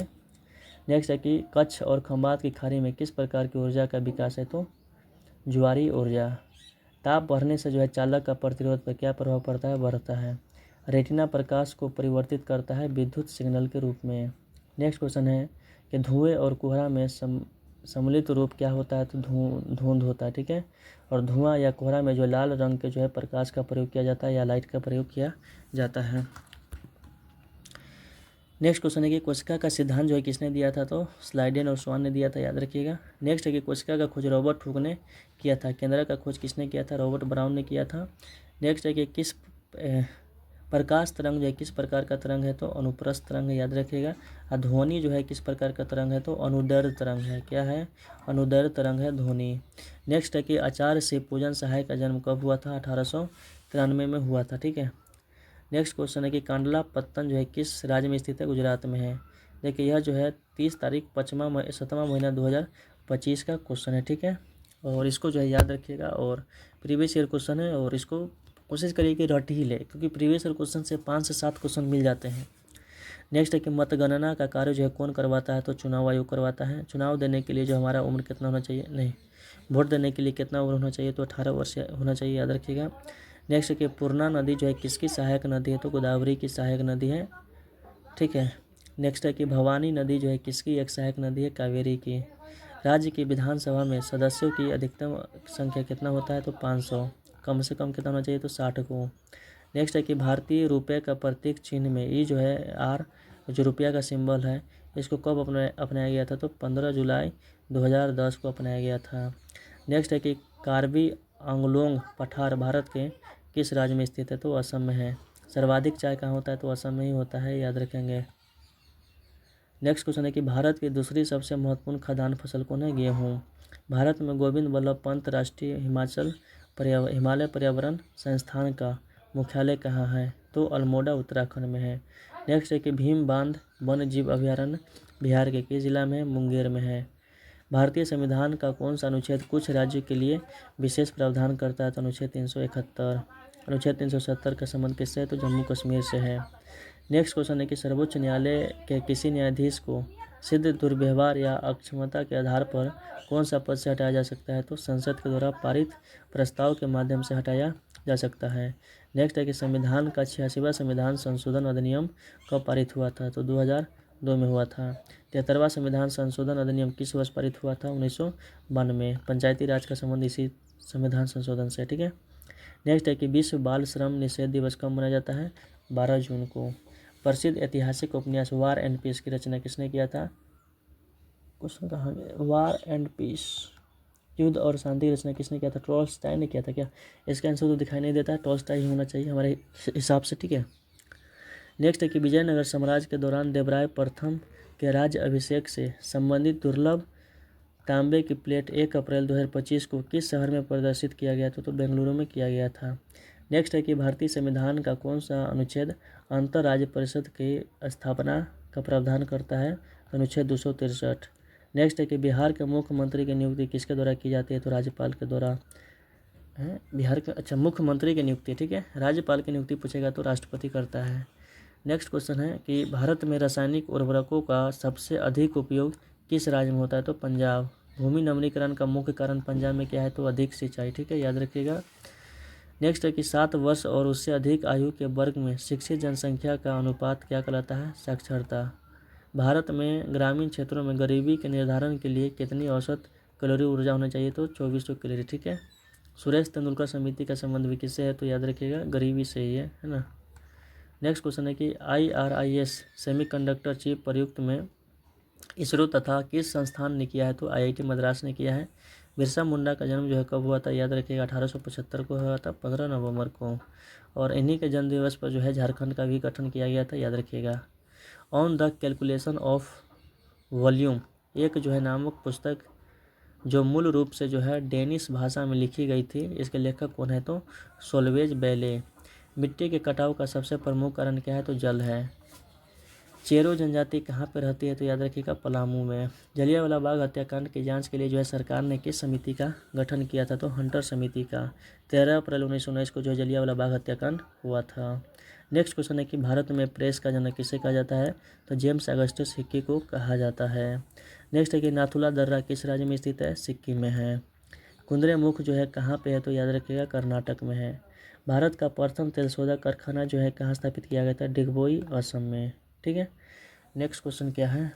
[SPEAKER 1] नेक्स्ट है कि कच्छ और खंबात की खाड़ी में किस प्रकार की ऊर्जा का विकास है? तो ज्वारीय ऊर्जा। ताप बढ़ने से जो है चालक का प्रतिरोध पर क्या प्रभाव पड़ता है? बढ़ता है। रेटिना प्रकाश को परिवर्तित करता है विद्युत सिग्नल के रूप में। नेक्स्ट क्वेश्चन है कि धुएं और कोहरा में सम्मिलित रूप क्या होता है? तो धुंध होता है। ठीक है, और धुआं या कोहरा में जो लाल रंग के जो है प्रकाश का प्रयोग किया जाता है या लाइट का प्रयोग किया जाता है। नेक्स्ट क्वेश्चन है कि कोशिका का सिद्धांत जो है किसने दिया था? तो स्लाइडेन और स्वान ने दिया था, याद रखिएगा। नेक्स्ट है कि कोशिका का खोज रॉबर्ट हुक ने किया था। केंद्र का खोज किसने किया था? रॉबर्ट ब्राउन ने किया था। नेक्स्ट है कि किस प्रकाश तरंग जो है किस प्रकार का तरंग है? तो अनुप्रस्थ तरंग है, याद रखिएगा। ध्वनि जो है किस प्रकार का तरंग है? तो अनुदैर्ध्य तरंग है। क्या है? अनुदैर्ध्य तरंग है ध्वनि। नेक्स्ट है कि आचार्य शिव पूजन सहाय का जन्म कब हुआ था? 1893 में हुआ था। ठीक है, नेक्स्ट क्वेश्चन है कि कांडला पत्तन जो है किस राज्य में स्थित है? गुजरात में है। देखिए यह जो है 30 तारीख 7वां महीना 2025 का क्वेश्चन है। ठीक है, और इसको जो है याद रखिएगा। और प्रीवियस ईयर क्वेश्चन है और इसको कोशिश करिए कि रट ही ले, क्योंकि प्रीवियस ईयर क्वेश्चन से 5 से 7 क्वेश्चन मिल जाते हैं। नेक्स्ट है कि मतगणना का कार्य जो है कौन करवाता है, तो चुनाव आयोग करवाता है। चुनाव देने के लिए जो हमारा उम्र कितना होना चाहिए, नहीं, वोट देने के लिए कितना उम्र होना चाहिए, तो 18 वर्ष होना चाहिए, याद रखिएगा। नेक्स्ट है कि पूर्णा नदी जो है किसकी सहायक नदी है, तो गोदावरी की सहायक नदी है, ठीक है। नेक्स्ट है कि भवानी नदी जो है किसकी एक सहायक नदी है, कावेरी की। राज्य की विधानसभा में सदस्यों की अधिकतम संख्या कितना होता है, तो 500। कम से कम कितना होना चाहिए, तो 60 को। नेक्स्ट है कि भारतीय रुपये का प्रतीक चिन्ह में ई जो है आर, जो रुपया का सिंबल है, इसको कब अपनाया गया था, तो 15 जुलाई 2010 को अपनाया गया था। नेक्स्ट है कि कार्बी आंगलोंग पठार भारत के किस राज्य में स्थित है, तो असम में है। सर्वाधिक चाय कहाँ होता है, तो असम में ही होता है, याद रखेंगे। नेक्स्ट क्वेश्चन है कि भारत की दूसरी सबसे महत्वपूर्ण खाद्यान्न फसल कौन है, गेहूँ। भारत में गोविंद वल्लभ पंत राष्ट्रीय हिमालय पर्यावरण संस्थान का मुख्यालय कहाँ है, तो अल्मोड़ा उत्तराखंड में है। नेक्स्ट है कि भीम बांध वन्य जीव अभयारण्य बिहार के किस जिला में है, मुंगेर में है। भारतीय संविधान का कौन सा अनुच्छेद कुछ राज्यों के लिए विशेष प्रावधान करता है, तो अनुच्छेद 371। अनुच्छेद 370 का संबंध किससे है, तो जम्मू कश्मीर से है। नेक्स्ट क्वेश्चन है कि सर्वोच्च न्यायालय के किसी न्यायाधीश को सिद्ध दुर्व्यवहार या अक्षमता के आधार पर कौन सा पद से हटाया जा सकता है, तो संसद के द्वारा पारित प्रस्ताव के माध्यम से हटाया जा सकता है। नेक्स्ट है कि संविधान का 86वां संविधान संशोधन अधिनियम कब पारित हुआ था, तो 2002 में हुआ था। 73वां संविधान संशोधन अधिनियम किस वर्ष पारित हुआ था, 1992। पंचायती राज का संबंध इसी संविधान संशोधन से, ठीक है। नेक्स्ट है कि विश्व बाल श्रम निषेध दिवस कब मनाया जाता है, 12 जून को। प्रसिद्ध ऐतिहासिक उपन्यास वार एंड पीस की रचना किसने किया था, क्वेश्चन कहाँ गया, वार एंड पीस, युद्ध और शांति की रचना किसने किया था, टॉल्स्टॉय ने किया था क्या। इसका आंसर तो दिखाई नहीं देता है, टॉल्स्टॉय ही होना चाहिए हमारे हिसाब से, ठीक है। नेक्स्ट है कि विजयनगर साम्राज्य के दौरान देवराय प्रथम के राज्य अभिषेक से संबंधित दुर्लभ तांबे की प्लेट 1 अप्रैल 2025 को किस शहर में प्रदर्शित किया गया था, तो बेंगलुरु में किया गया था। नेक्स्ट है कि भारतीय संविधान का कौन सा अनुच्छेद अंतर राज्य परिषद की स्थापना का प्रावधान करता है, तो अनुच्छेद 263। नेक्स्ट है कि बिहार के मुख्यमंत्री की नियुक्ति किसके द्वारा की जाती है, तो राज्यपाल के द्वारा है। बिहार के, अच्छा, मुख्यमंत्री की नियुक्ति, ठीक है। राज्यपाल की नियुक्ति पूछेगा तो राष्ट्रपति करता है। नेक्स्ट क्वेश्चन है कि भारत में रासायनिक उर्वरकों का सबसे अधिक उपयोग किस राज्य में होता है, तो पंजाब। भूमि नवीनीकरण का मुख्य कारण पंजाब में क्या है, तो अधिक सिंचाई, ठीक है, याद रखिएगा। नेक्स्ट है कि 7 वर्ष और उससे अधिक आयु के वर्ग में शिक्षित जनसंख्या का अनुपात क्या कहलाता है, साक्षरता। भारत में ग्रामीण क्षेत्रों में गरीबी के निर्धारण के लिए कितनी औसत कैलोरी ऊर्जा होना चाहिए, तो 2400 कैलोरी, ठीक है। सुरेश तेंदुलकर समिति का संबंध भी किससे है, तो याद रखिएगा गरीबी से ही है ना। नेक्स्ट क्वेश्चन है कि IRIS सेमीकंडक्टर चिप प्रयुक्त में इसरो तथा किस संस्थान ने किया है, तो IIT मद्रास ने किया है। बिरसा मुंडा का जन्म जो है कब हुआ था, याद रखिएगा 1875 को हुआ था, 15 नवंबर को। और इन्हीं के जन्म दिवस पर जो है झारखंड का भी गठन किया गया था, याद रखिएगा। On the calculation of volume एक जो है नामक पुस्तक जो मूल रूप से जो है डेनिश भाषा में लिखी गई थी, इसके लेखक कौन है, तो सोल्वेज बैले। मिट्टी के कटाव का सबसे प्रमुख कारण क्या है, तो जल है। चेरो जनजाति कहाँ पर रहती है, तो याद रखिएगा पलामू में। जलियांवाला बाग हत्याकांड की जांच के लिए जो है सरकार ने किस समिति का गठन किया था, तो हंटर समिति का। 13 अप्रैल 1919 को जो जलियांवाला बाग हत्याकांड हुआ था। नेक्स्ट क्वेश्चन है कि भारत में प्रेस का जनक किसे कहा जाता है, तो जेम्स अगस्टस हिक्की को कहा जाता है। नेक्स्ट है कि नाथुला दर्रा किस राज्य में स्थित है, सिक्किम में है। कुंद्रेमुख जो है कहाँ पे है, तो याद रखिएगा कर्नाटक में है। भारत का प्रथम तेलशोधक कारखाना जो है कहाँ स्थापित किया गया था, डिगबोई, असम में, ठीक है। नेक्स्ट क्वेश्चन क्या है,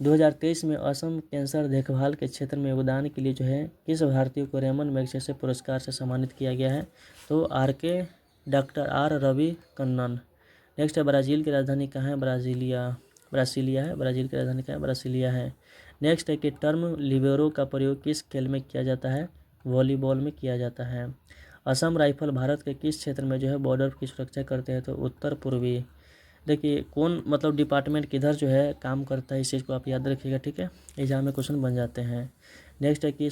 [SPEAKER 1] 2023 में असम कैंसर देखभाल के क्षेत्र में योगदान के लिए जो है किस भारतीय को रेमन मैग्सेसे पुरस्कार से सम्मानित किया गया है, तो doctor R Ravi Kannan. Next है ब्राज़ील की राजधानी कहाँ है, ब्रासिलिया है। ब्राज़ील की राजधानी कहाँ है, ब्रासिलिया है। नेक्स्ट है कि टर्म लिबेरो का प्रयोग किस खेल में किया जाता है, वॉलीबॉल में किया जाता है। असम राइफल भारत के किस क्षेत्र में जो है बॉर्डर की सुरक्षा करते हैं, तो उत्तर पूर्वी। देखिए कौन मतलब डिपार्टमेंट किधर जो है काम करता है, इस चीज़ को आप याद रखिएगा, ठीक है, एग्जाम में क्वेश्चन बन जाते हैं। नेक्स्ट है कि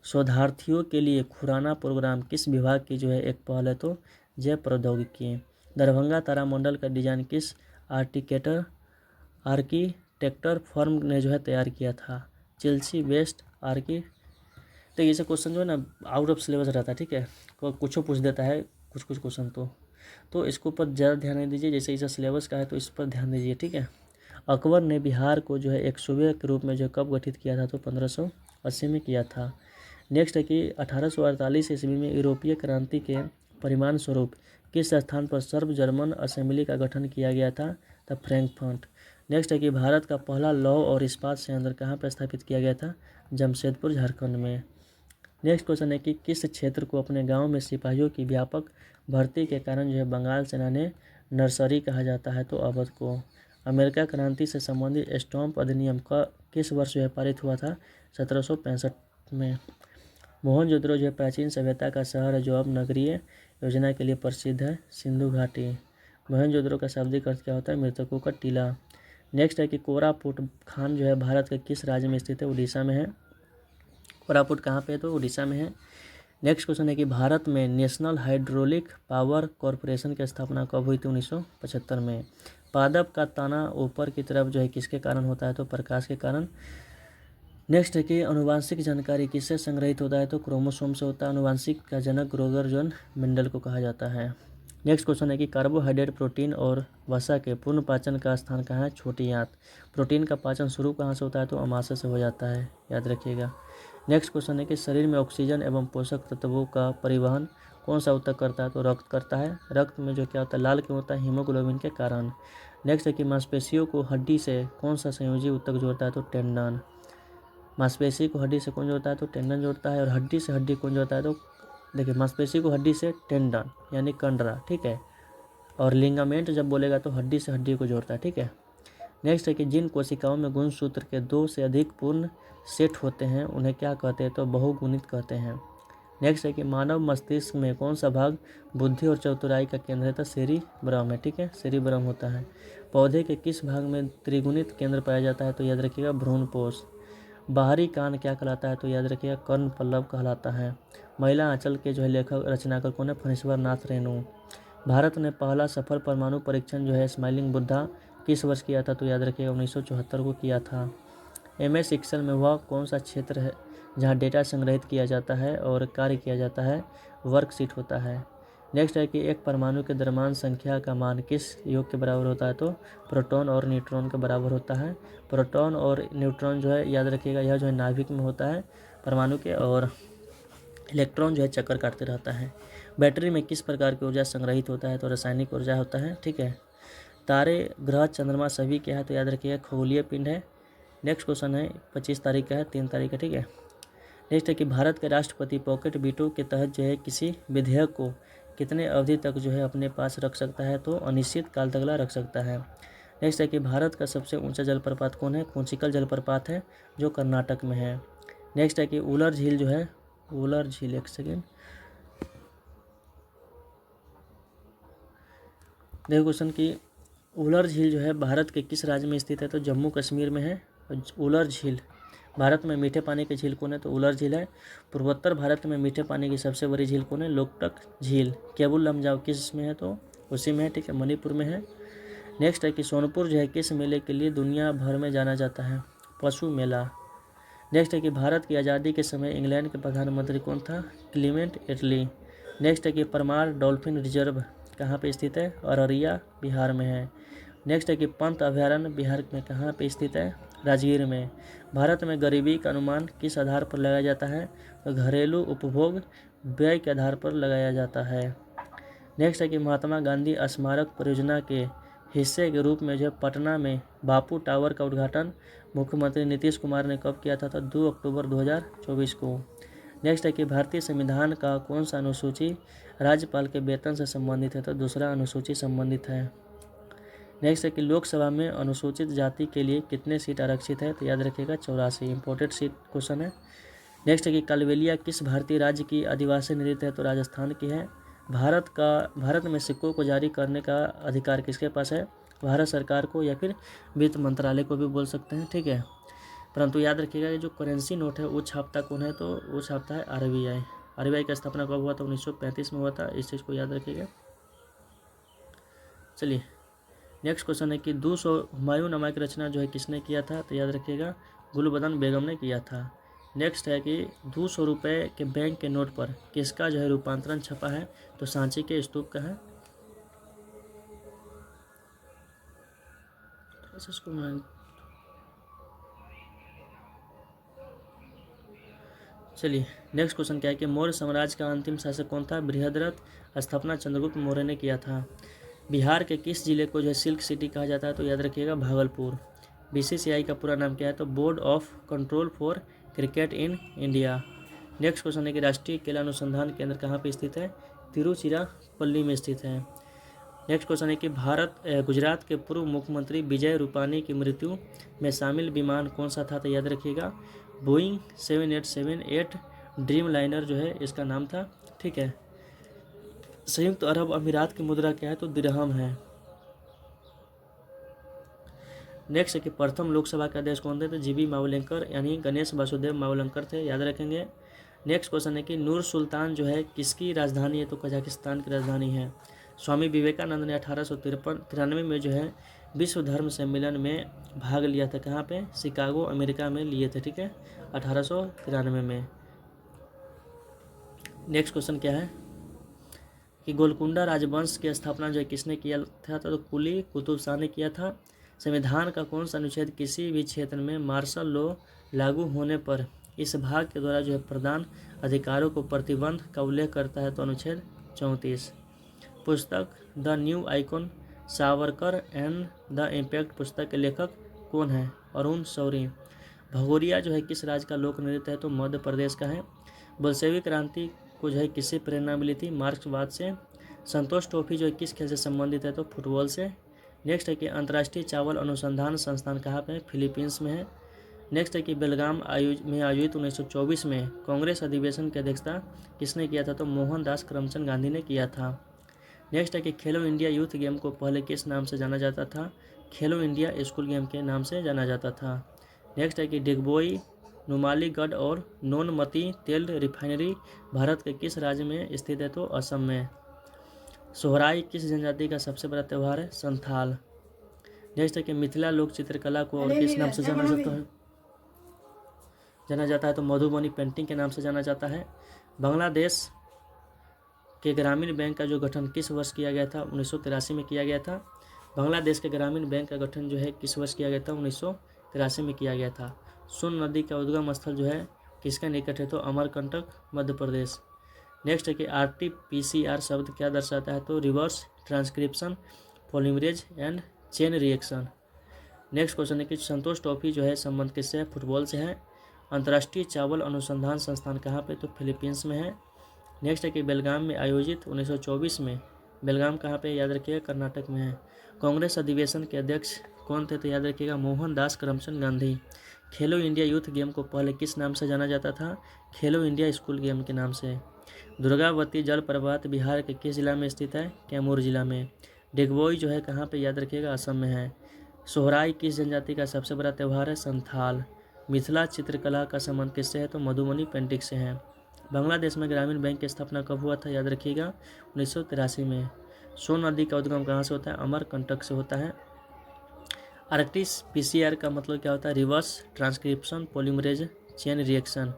[SPEAKER 1] शोधार्थियों के लिए खुराना प्रोग्राम किस विभाग की जो है एक पहल है, तो जैव प्रौद्योगिकी। दरभंगा तारामंडल का डिजाइन किस आर्किटेक्टर फर्म ने जो है तैयार किया था, चेल्सी वेस्ट आर की। तो ये सब क्वेश्चन जो है ना आउट ऑफ सिलेबस रहता है, ठीक है, कुछ पूछ देता है कुछ कुछ क्वेश्चन तो इसके ऊपर ज़्यादा ध्यान नहीं दीजिए, जैसे इस सिलेबस का है तो इस पर ध्यान दीजिए, ठीक है। अकबर ने बिहार को जो है एक सूबे के रूप में जो कब गठित किया था, तो 1580 में किया था। नेक्स्ट है कि 1848 ईस्वी में यूरोपीय क्रांति के परिणाम स्वरूप किस स्थान पर सर्व जर्मन असेंबली का गठन किया गया था, द फ्रैंकफर्ट। नेक्स्ट है कि भारत का पहला लौह और इस्पात संयंत्र कहाँ पर स्थापित किया गया था, जमशेदपुर झारखंड में। नेक्स्ट क्वेश्चन है कि किस क्षेत्र को अपने गांव में सिपाहियों की व्यापक भर्ती के कारण जो है बंगाल सेना ने नर्सरी कहा जाता है, तो अवध को। अमेरिका क्रांति से संबंधित स्टैम्प अधिनियम का किस वर्ष जो है पारित हुआ था, 1765 में। मोहनजोदड़ो जो है प्राचीन सभ्यता का शहर है जो अब नगरीय योजना के लिए प्रसिद्ध है, सिंधु घाटी। मोहनजोदड़ो का शाब्दिक अर्थ क्या होता है, मृतकों का टीला। नेक्स्ट है कि कोरापुट खान जो है भारत के किस राज्य में स्थित है, उड़ीसा में है। कोरापुट कहाँ पे है, तो उड़ीसा में है। नेक्स्ट क्वेश्चन है कि भारत में नेशनल हाइड्रोलिक पावर कॉरपोरेशन की स्थापना कब हुई थी, 1975 में। पादप का तना ऊपर की तरफ जो है किसके कारण होता है, तो प्रकाश के कारण। नेक्स्ट है कि अनुवांशिक जानकारी किससे संग्रहित होता है, तो क्रोमोसोम से होता है। अनुवांशिक का जनक ग्रोगर जॉन मेंडल को कहा जाता है। नेक्स्ट क्वेश्चन है कि कार्बोहाइड्रेट, प्रोटीन और वसा के पूर्ण पाचन का स्थान कहाँ है, छोटी आंत। प्रोटीन का पाचन शुरू कहाँ से होता है, तो अमाशय से हो जाता है, याद रखिएगा। नेक्स्ट क्वेश्चन है कि शरीर में ऑक्सीजन एवं पोषक तत्वों का परिवहन कौन सा ऊतक करता है, तो रक्त करता है। रक्त में जो क्या होता है, लाल क्यों होता है, हीमोग्लोबिन के कारण। नेक्स्ट है कि मांसपेशियों को हड्डी से कौन सा संयोजी ऊतक जोड़ता है, तो टेंडन। मांसपेशी को हड्डी से कौन जोड़ता है, तो टेंडन जोड़ता है। और हड्डी से हड्डी कौन जोड़ता है, तो देखिए मांसपेशी को हड्डी से टेंडन यानी कंडरा, ठीक है। और लिगामेंट जब बोलेगा तो हड्डी से हड्डी को जोड़ता है, ठीक है। नेक्स्ट है कि जिन कोशिकाओं में गुणसूत्र के 2 से अधिक पूर्ण सेट होते हैं उन्हें क्या कहते हैं, तो बहुगुणित कहते हैं। नेक्स्ट है कि मानव मस्तिष्क में कौन सा भाग बुद्धि और चतुराई का केंद्र है, तो सेरिब्रम है, ठीक है, सेरिब्रम होता है। पौधे के किस भाग में त्रिगुणित केंद्र पाया जाता है, तो याद रखिएगा भ्रूणपोष। बाहरी कान क्या कहलाता है, तो याद रखिएगा कर्ण पल्लव कहलाता है। महिला आंचल के जो है लेखक रचनाकार कौन है, फणीश्वर नाथ रेणु। भारत ने पहला सफल परमाणु परीक्षण जो है स्माइलिंग बुद्धा किस वर्ष किया था, तो याद रखिएगा 1974 को किया था। MS एक्सेल में वह कौन सा क्षेत्र है जहां डेटा संग्रहित किया जाता है और कार्य किया जाता है, वर्कशीट होता है। नेक्स्ट है कि एक परमाणु के द्रव्यमान संख्या का मान किस योग के बराबर होता है, तो प्रोटॉन और न्यूट्रॉन के बराबर होता है। प्रोटॉन और न्यूट्रॉन जो है याद रखिएगा यह जो है नाभिक में होता है परमाणु के, और इलेक्ट्रॉन जो है चक्कर काटते रहता है। बैटरी में किस प्रकार की ऊर्जा संग्रहित होता है, तो रासायनिक ऊर्जा होता है, ठीक है। तारे, ग्रह, चंद्रमा सभी क्या है, तो याद रखिएगा खगोलीय पिंड है। नेक्स्ट क्वेश्चन है 25 तारीख का है, 3 तारीख का, ठीक है। नेक्स्ट है कि भारत के राष्ट्रपति पॉकेट वीटो के तहत जो है किसी विधेयक को कितने अवधि तक जो है अपने पास रख सकता है, तो अनिश्चित काल तक रख सकता है। नेक्स्ट है कि भारत का सबसे ऊंचा जलप्रपात कौन है, कुंचिकल जलप्रपात है जो कर्नाटक में है। नेक्स्ट है कि उलर झील जो है, उलर झील, एक सेकेंड देखो क्वेश्चन की उलर झील जो है भारत के किस राज्य में स्थित है, तो जम्मू कश्मीर में है। उलर झील भारत में मीठे पानी की झील कौन है, तो उलर झील है। पूर्वोत्तर भारत में मीठे पानी की सबसे बड़ी झील कौन है, लोकटक झील। केबुल लमजाओ किस में है, तो उसी में है, ठीक है, मणिपुर में है। नेक्स्ट है कि सोनपुर जो है किस मेले के लिए दुनिया भर में जाना जाता है, पशु मेला। नेक्स्ट है कि भारत की आज़ादी के समय इंग्लैंड के प्रधानमंत्री कौन था, क्लीमेंट एटली। नेक्स्ट है कि परमार डॉल्फिन रिजर्व कहाँ पे स्थित है, अररिया बिहार में है। नेक्स्ट है कि पंत अभयारण्य बिहार में कहाँ पे स्थित है, राजगीर में। भारत में गरीबी का अनुमान किस आधार पर लगाया जाता है, तो घरेलू उपभोग व्यय के आधार पर लगाया जाता है। नेक्स्ट है कि महात्मा गांधी स्मारक परियोजना के हिस्से के रूप में जो पटना में बापू टावर का उद्घाटन मुख्यमंत्री नीतीश कुमार ने कब किया था, तो 2 अक्टूबर 2024 को। नेक्स्ट है कि भारतीय संविधान का कौन सा अनुसूची राज्यपाल के वेतन से संबंधित है, तो दूसरा अनुसूची संबंधित है। नेक्स्ट है कि लोकसभा में अनुसूचित जाति के लिए कितने सीट आरक्षित है, तो याद रखिएगा 84, इंपोर्टेड सीट क्वेश्चन है। नेक्स्ट है कि कालबेलिया किस भारतीय राज्य की आदिवासी नृत्य है, तो राजस्थान की है। भारत में सिक्कों को जारी करने का अधिकार किसके पास है, भारत सरकार को या फिर वित्त मंत्रालय को भी बोल सकते हैं, ठीक है। परंतु याद रखिएगा ये जो करेंसी नोट है वो छापता कौन है, तो वो छापता है RBI। RBI की स्थापना कब हुआ था, 1935 में हुआ था, इस चीज़ को याद रखिएगा। चलिए नेक्स्ट क्वेश्चन है कि 200 हुमायूं नामा की रचना जो है किसने किया था, तो याद रखिएगा गुलबदन बेगम ने किया था। नेक्स्ट है कि 200 रुपये के बैंक के नोट पर किसका जो है रूपांतरण छपा है, तो सांची के स्तूप का है। इसको चलिए नेक्स्ट क्वेश्चन क्या है कि मौर्य साम्राज्य का अंतिम शासक कौन था? बृहद्रथ स्थापना चंद्रगुप्त मौर्य ने किया था। बिहार के किस जिले को जो है सिल्क सिटी कहा जाता है? तो याद रखिएगा भागलपुर। बीसीसीआई का पूरा नाम क्या है? तो board of control for cricket in India. Next question है कि राष्ट्रीय केला अनुसंधान केंद्र कहाँ पे स्थित है? तिरुचिरापल्ली में स्थित है। नेक्स्ट क्वेश्चन है कि गुजरात के पूर्व मुख्यमंत्री विजय रूपानी की मृत्यु में शामिल विमान कौन सा था? तो याद रखिएगा बोइंग 7878 ड्रीम लाइनर जो है इसका नाम था। ठीक है। संयुक्त अरब अमीरात की मुद्रा क्या है? तो दिरहम है। नेक्स्ट है कि प्रथम लोकसभा के अध्यक्ष कौन थे? तो जीबी मावलंकर यानी गणेश वासुदेव मावलंकर थे, याद रखेंगे। नेक्स्ट क्वेश्चन है कि नूर सुल्तान जो है किसकी राजधानी है? तो कजाकिस्तान की राजधानी है। स्वामी विवेकानंद ने 1893 में जो है विश्व धर्म सम्मेलन में भाग लिया था। कहाँ पे? शिकागो अमेरिका में लिए थे। ठीक है, 1893 में। नेक्स्ट क्वेश्चन क्या है कि गोलकुंडा राजवंश की स्थापना जो है किसने किया था? तो कुली कुतुब शाह ने किया था। संविधान का कौन सा अनुच्छेद किसी भी क्षेत्र में मार्शल लॉ लागू होने पर इस भाग के द्वारा जो है प्रदान अधिकारों को प्रतिबंध का उल्लेख करता है? तो अनुच्छेद 34। पुस्तक the new icon Savarkar and the impact पुस्तक के लेखक कौन है? अरुण शौरी। भगोरिया जो है किस राज्य का लोक नृत्य है? तो मध्य प्रदेश का है। बोल्शेविक क्रांति को जो है किससे प्रेरणा मिली थी? मार्क्सवाद से। संतोष ट्रॉफी जो है किस खेल से संबंधित है? तो फुटबॉल से। नेक्स्ट है कि अंतर्राष्ट्रीय चावल अनुसंधान संस्थान कहाँ पे है? फिलीपींस में है। नेक्स्ट है कि बेलगाम में आयोजित 1924 में कांग्रेस अधिवेशन की अध्यक्षता किसने किया था? तो मोहनदास करमचंद गांधी ने किया था। नेक्स्ट है कि खेलो इंडिया यूथ गेम को पहले किस नाम से जाना जाता था? खेलो इंडिया स्कूल गेम के नाम से जाना जाता था। नेक्स्ट है कि डिगबोई, नुमालीगढ़ और नोनमती तेल रिफाइनरी भारत के किस राज्य में स्थित है? तो असम में। सोहराई किस जनजाति का सबसे बड़ा त्यौहार है? संथाल। नेक्स्ट है कि मिथिला लोक चित्रकला को और किस नाम से जाना जाता है? तो मधुबनी पेंटिंग के नाम से जाना जाता है। बांग्लादेश के ग्रामीण बैंक का जो गठन किस वर्ष किया गया था? 1983 में किया गया था। बांग्लादेश के ग्रामीण बैंक का गठन जो है किस वर्ष किया गया था? 1983 में किया गया था। सोन नदी का उद्गम स्थल जो है किसके निकट है? तो अमरकंटक मध्य प्रदेश। नेक्स्ट है कि RT-PCR शब्द क्या दर्शाता है? तो reverse transcription, polymerase and chain reaction. Next question है कि संतोष ट्रॉफी जो है संबंध किससे है? फुटबॉल से है। अंतर्राष्ट्रीय चावल अनुसंधान संस्थान कहाँ पे? तो फिलीपींस में है। नेक्स्ट है कि बेलगाम में आयोजित 1924 में, बेलगाम कहाँ पे? याद रखिएगा कर्नाटक में है। कांग्रेस अधिवेशन के अध्यक्ष कौन थे? तो याद रखिएगा मोहनदास करमचंद गांधी। खेलो इंडिया यूथ गेम को पहले किस नाम से जाना जाता था? खेलो इंडिया स्कूल गेम के नाम से। दुर्गावती जलप्रपात बिहार के किस जिला में स्थित है? कैमूर जिला में। डिगबोई जो है कहाँ पे? याद रखिएगा असम में है। सोहराई किस जनजाति का सबसे बड़ा त्यौहार है? संथाल। मिथिला चित्रकला का संबंध किससे है? तो मधुबनी पेंटिंग से है। बांग्लादेश में ग्रामीण बैंक की स्थापना कब हुआ था? याद रखिएगा 1983 में। सोन नदी का उद्गम कहाँ से होता है? अमरकंटक से होता है। RT-PCR का मतलब क्या होता है? Reverse transcription, polymerase chain reaction.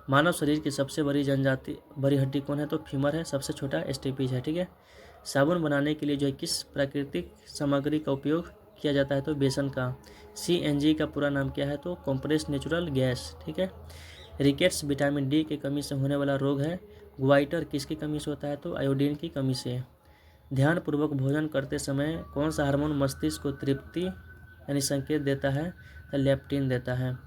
[SPEAKER 1] मानव शरीर की सबसे बड़ी हड्डी कौन है? तो फीमर है। सबसे छोटा स्टेपिज है। ठीक है। साबुन बनाने के लिए जो है किस प्राकृतिक सामग्री का उपयोग किया जाता है? तो बेसन का। CNG का पूरा नाम क्या है? तो कंप्रेस्ड नेचुरल गैस। ठीक है। रिकेट्स विटामिन D की कमी से होने वाला रोग है। ग्वाइटर किसकी कमी से होता है? तो आयोडीन की कमी से। ध्यानपूर्वक भोजन करते समय कौन सा हार्मोन मस्तिष्क को तृप्ति यानी संकेत देता है? तो लेप्टिन देता है।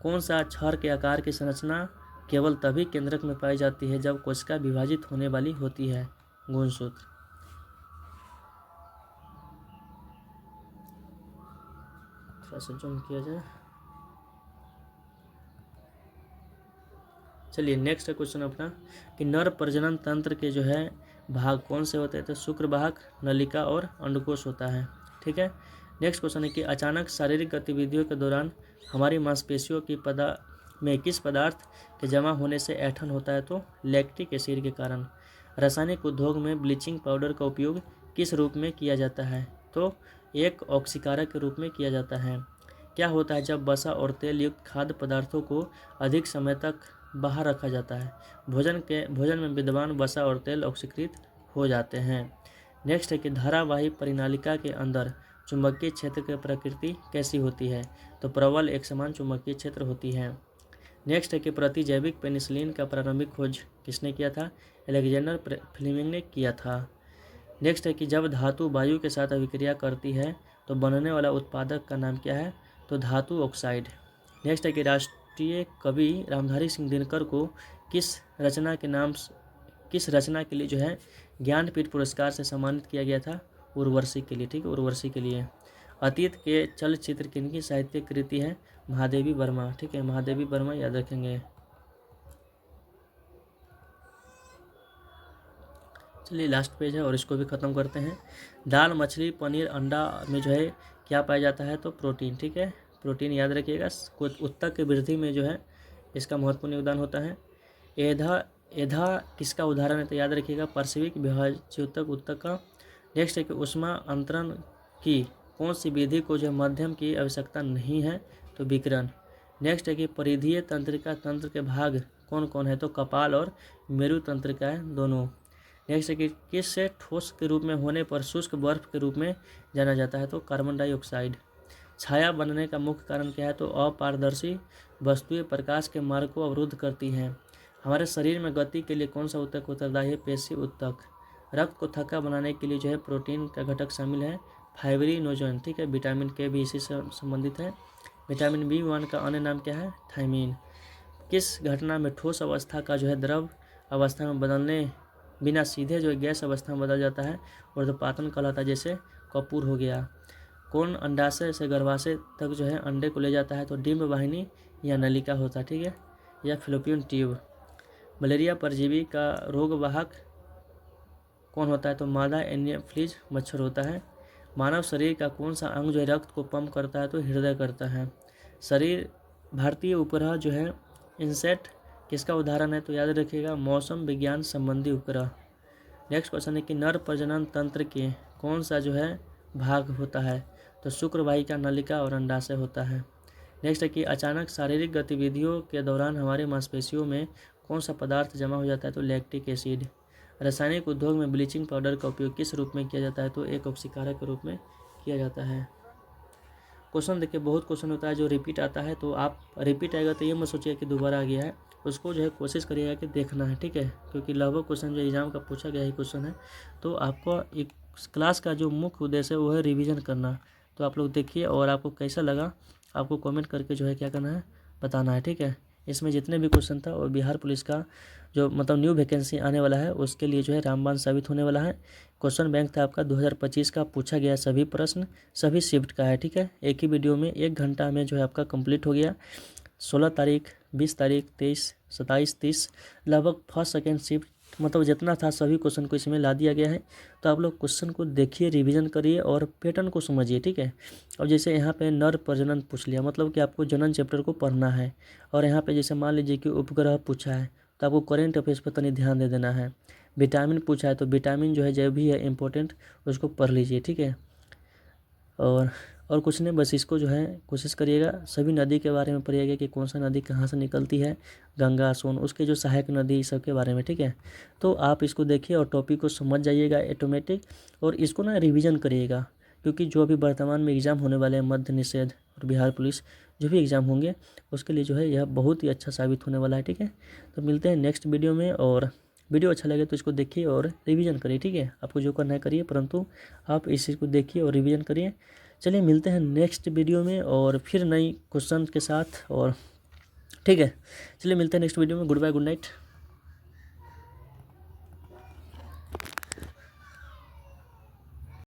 [SPEAKER 1] कौन सा छड़ के आकार की संरचना केवल तभी केंद्रक में पाई जाती है जब कोशिका विभाजित होने वाली होती है? गुणसूत्र। थोड़ा सा जूम किया जाए। चलिए नेक्स्ट है क्वेश्चन अपना कि नर प्रजनन तंत्र के जो है भाग कौन से होते हैं? तो शुक्रवाहक, नलिका और अंडकोश होता है। ठीक है। नेक्स्ट क्वेश्चन है कि अचानक शारीरिक गतिविधियों के दौरान हमारी मांसपेशियों की में किस पदार्थ के जमा होने से ऐंठन होता है? तो लैक्टिक एसिड के कारण। रासायनिक उद्योग में ब्लीचिंग पाउडर का उपयोग किस रूप में किया जाता है? तो एक ऑक्सीकारक के रूप में किया जाता है। क्या होता है जब वसा और तेल युक्त खाद्य पदार्थों को अधिक समय तक बाहर रखा जाता है? भोजन में विद्यमान वसा और तेल ऑक्सीकृत हो जाते हैं। नेक्स्ट है कि धारावाही परिनालिका के अंदर चुंबकीय क्षेत्र की प्रकृति कैसी होती है? तो प्रबल एक समान चुंबकीय क्षेत्र होती है। नेक्स्ट है कि प्रतिजैविक पेनिसिलिन का प्रारंभिक खोज किसने किया था? अलेक्जेंडर फ्लेमिंग ने किया था। नेक्स्ट है कि जब धातु वायु के साथ अभिक्रिया करती है तो बनने वाला उत्पादक का नाम क्या है? तो धातु ऑक्साइड। नेक्स्ट है कि राष्ट्रीय कवि रामधारी सिंह दिनकर को किस रचना के लिए जो है ज्ञानपीठ पुरस्कार से सम्मानित किया गया था? उर्वशी के लिए। ठीक है, उर्वशी के लिए। अतीत के चलचित्र किनकी साहित्य कृति है? महादेवी वर्मा। ठीक है, महादेवी वर्मा याद रखेंगे। चलिए लास्ट पेज है और इसको भी ख़त्म करते हैं। दाल, मछली, पनीर, अंडा में जो है क्या पाया जाता है? तो प्रोटीन। ठीक है, प्रोटीन याद रखिएगा। उत्तक की वृद्धि में जो है इसका महत्वपूर्ण योगदान होता है। एधा किसका उदाहरण है? तो याद रखिएगा पार्श्विक विभाज्योतक उत्तक का। नेक्स्ट है कि ऊष्मा अंतरण की कौन सी विधि को जो माध्यम की आवश्यकता नहीं है? तो विकिरण। नेक्स्ट है कि परिधीय तंत्रिका तंत्र के भाग कौन कौन है? तो कपाल और मेरु तंत्रिका है दोनों। नेक्स्ट है कि किससे ठोस के रूप में होने पर शुष्क बर्फ के रूप में जाना जाता है? तो कार्बन डाइऑक्साइड। छाया बनने का मुख्य कारण क्या है? तो अपारदर्शी वस्तुएं प्रकाश के मार्ग को अवरुद्ध करती हैं। हमारे शरीर में गति के लिए कौन सा उत्तक उत्तरदायी है? पेशी उत्तक। रक्त को थक्का बनाने के लिए जो है प्रोटीन का घटक शामिल है फाइब्रिनोजन। ठीक है, विटामिन के भी इसी से संबंधित है। विटामिन B1 का अन्य नाम क्या है? थायमीन। किस घटना में ठोस अवस्था का जो है द्रव अवस्था में बदलने बिना सीधे जो है गैस अवस्था में बदल जाता है? ऊर्ध्वपातन कहलाता है, जैसे कपूर हो गया। कौन अंडाशय से गर्भाशय तक जो है अंडे को ले जाता है? तो डिंब वाहिनी या नलिका होता है। ठीक है, या फिलोपियन ट्यूब। मलेरिया परजीवी का रोगवाहक कौन होता है? तो मादा एनोफ्लिज मच्छर होता है। मानव शरीर का कौन सा अंग जो है रक्त को पंप करता है? तो हृदय करता है। भारतीय उपग्रह जो है इनसेट किसका उदाहरण है? तो याद रखिएगा मौसम विज्ञान संबंधी उपग्रह। नेक्स्ट क्वेश्चन है कि नर प्रजनन तंत्र के कौन सा जो है भाग होता है? तो शुक्रवाहिका, नलिका और अंडाशय होता है। नेक्स्ट है कि अचानक शारीरिक गतिविधियों के दौरान हमारे मांसपेशियों में कौन सा पदार्थ जमा हो जाता है? तो लैक्टिक एसिड। रासायनिक उद्योग में ब्लीचिंग पाउडर का उपयोग किस रूप में किया जाता है? तो एक ऑक्सीकारक के रूप में किया जाता है। क्वेश्चन देखिए, बहुत क्वेश्चन होता है जो रिपीट आता है, तो आप रिपीट आएगा तो ये मत सोचिए कि दोबारा आ गया है, उसको जो है कोशिश करिएगा कि देखना है। ठीक है, क्योंकि लगभग क्वेश्चन जो एग्जाम का पूछा गया ही क्वेश्चन है, तो आपको एक क्लास का जो मुख्य उद्देश्य है वो है रिवीजन करना। तो आप लोग देखिए और आपको कैसा लगा आपको कमेंट करके जो है क्या करना है, बताना है। ठीक है, इसमें जितने भी क्वेश्चन था और बिहार पुलिस का जो मतलब न्यू वैकेंसी आने वाला है उसके लिए जो है रामबाण साबित होने वाला है। क्वेश्चन बैंक था आपका 2025 का, पूछा गया सभी प्रश्न सभी शिफ्ट का है। ठीक है, एक ही वीडियो में 1 घंटा में जो है आपका कंप्लीट हो गया। 16 तारीख, 20 तारीख, 23, 27, 30 लगभग फर्स्ट सेकेंड शिफ्ट मतलब जितना था सभी क्वेश्चन को इसमें ला दिया गया है। तो आप लोग क्वेश्चन को देखिए, रिवीजन करिए और पैटर्न को समझिए। ठीक है, अब जैसे यहाँ पे नर प्रजनन पूछ लिया, मतलब कि आपको जनन चैप्टर को पढ़ना है, और यहाँ पे जैसे मान लीजिए कि उपग्रह पूछा है तो आपको करेंट अफेयर्स पर तनी ध्यान दे देना है। विटामिन पूछा है तो विटामिन जो है जो भी है इम्पोर्टेंट उसको पढ़ लीजिए। ठीक है, और कुछ नहीं, बस इसको जो है कोशिश करिएगा। सभी नदी के बारे में पढ़िएगा कि कौन सा नदी कहाँ से निकलती है, गंगा, सोन, उसके जो सहायक नदी सब के बारे में। ठीक है, तो आप इसको देखिए और टॉपिक को समझ जाइएगा ऑटोमेटिक, और इसको ना रिवीजन करिएगा, क्योंकि जो अभी वर्तमान में एग्ज़ाम होने वाले हैं मध्य निषेध और बिहार पुलिस जो भी एग्ज़ाम होंगे उसके लिए जो है यह बहुत ही अच्छा साबित होने वाला है। ठीक है, तो मिलते हैं नेक्स्ट वीडियो में, और वीडियो अच्छा लगे तो इसको देखिए और रिवीजन करिए। ठीक है, आपको जो करना है करिए, परंतु आप इस चीज़ को देखिए और रिवीजन करिए। चलिए मिलते हैं नेक्स्ट वीडियो में और फिर नई क्वेश्चन के साथ, और ठीक है, चलिए मिलते हैं नेक्स्ट वीडियो में। Goodbye, good night.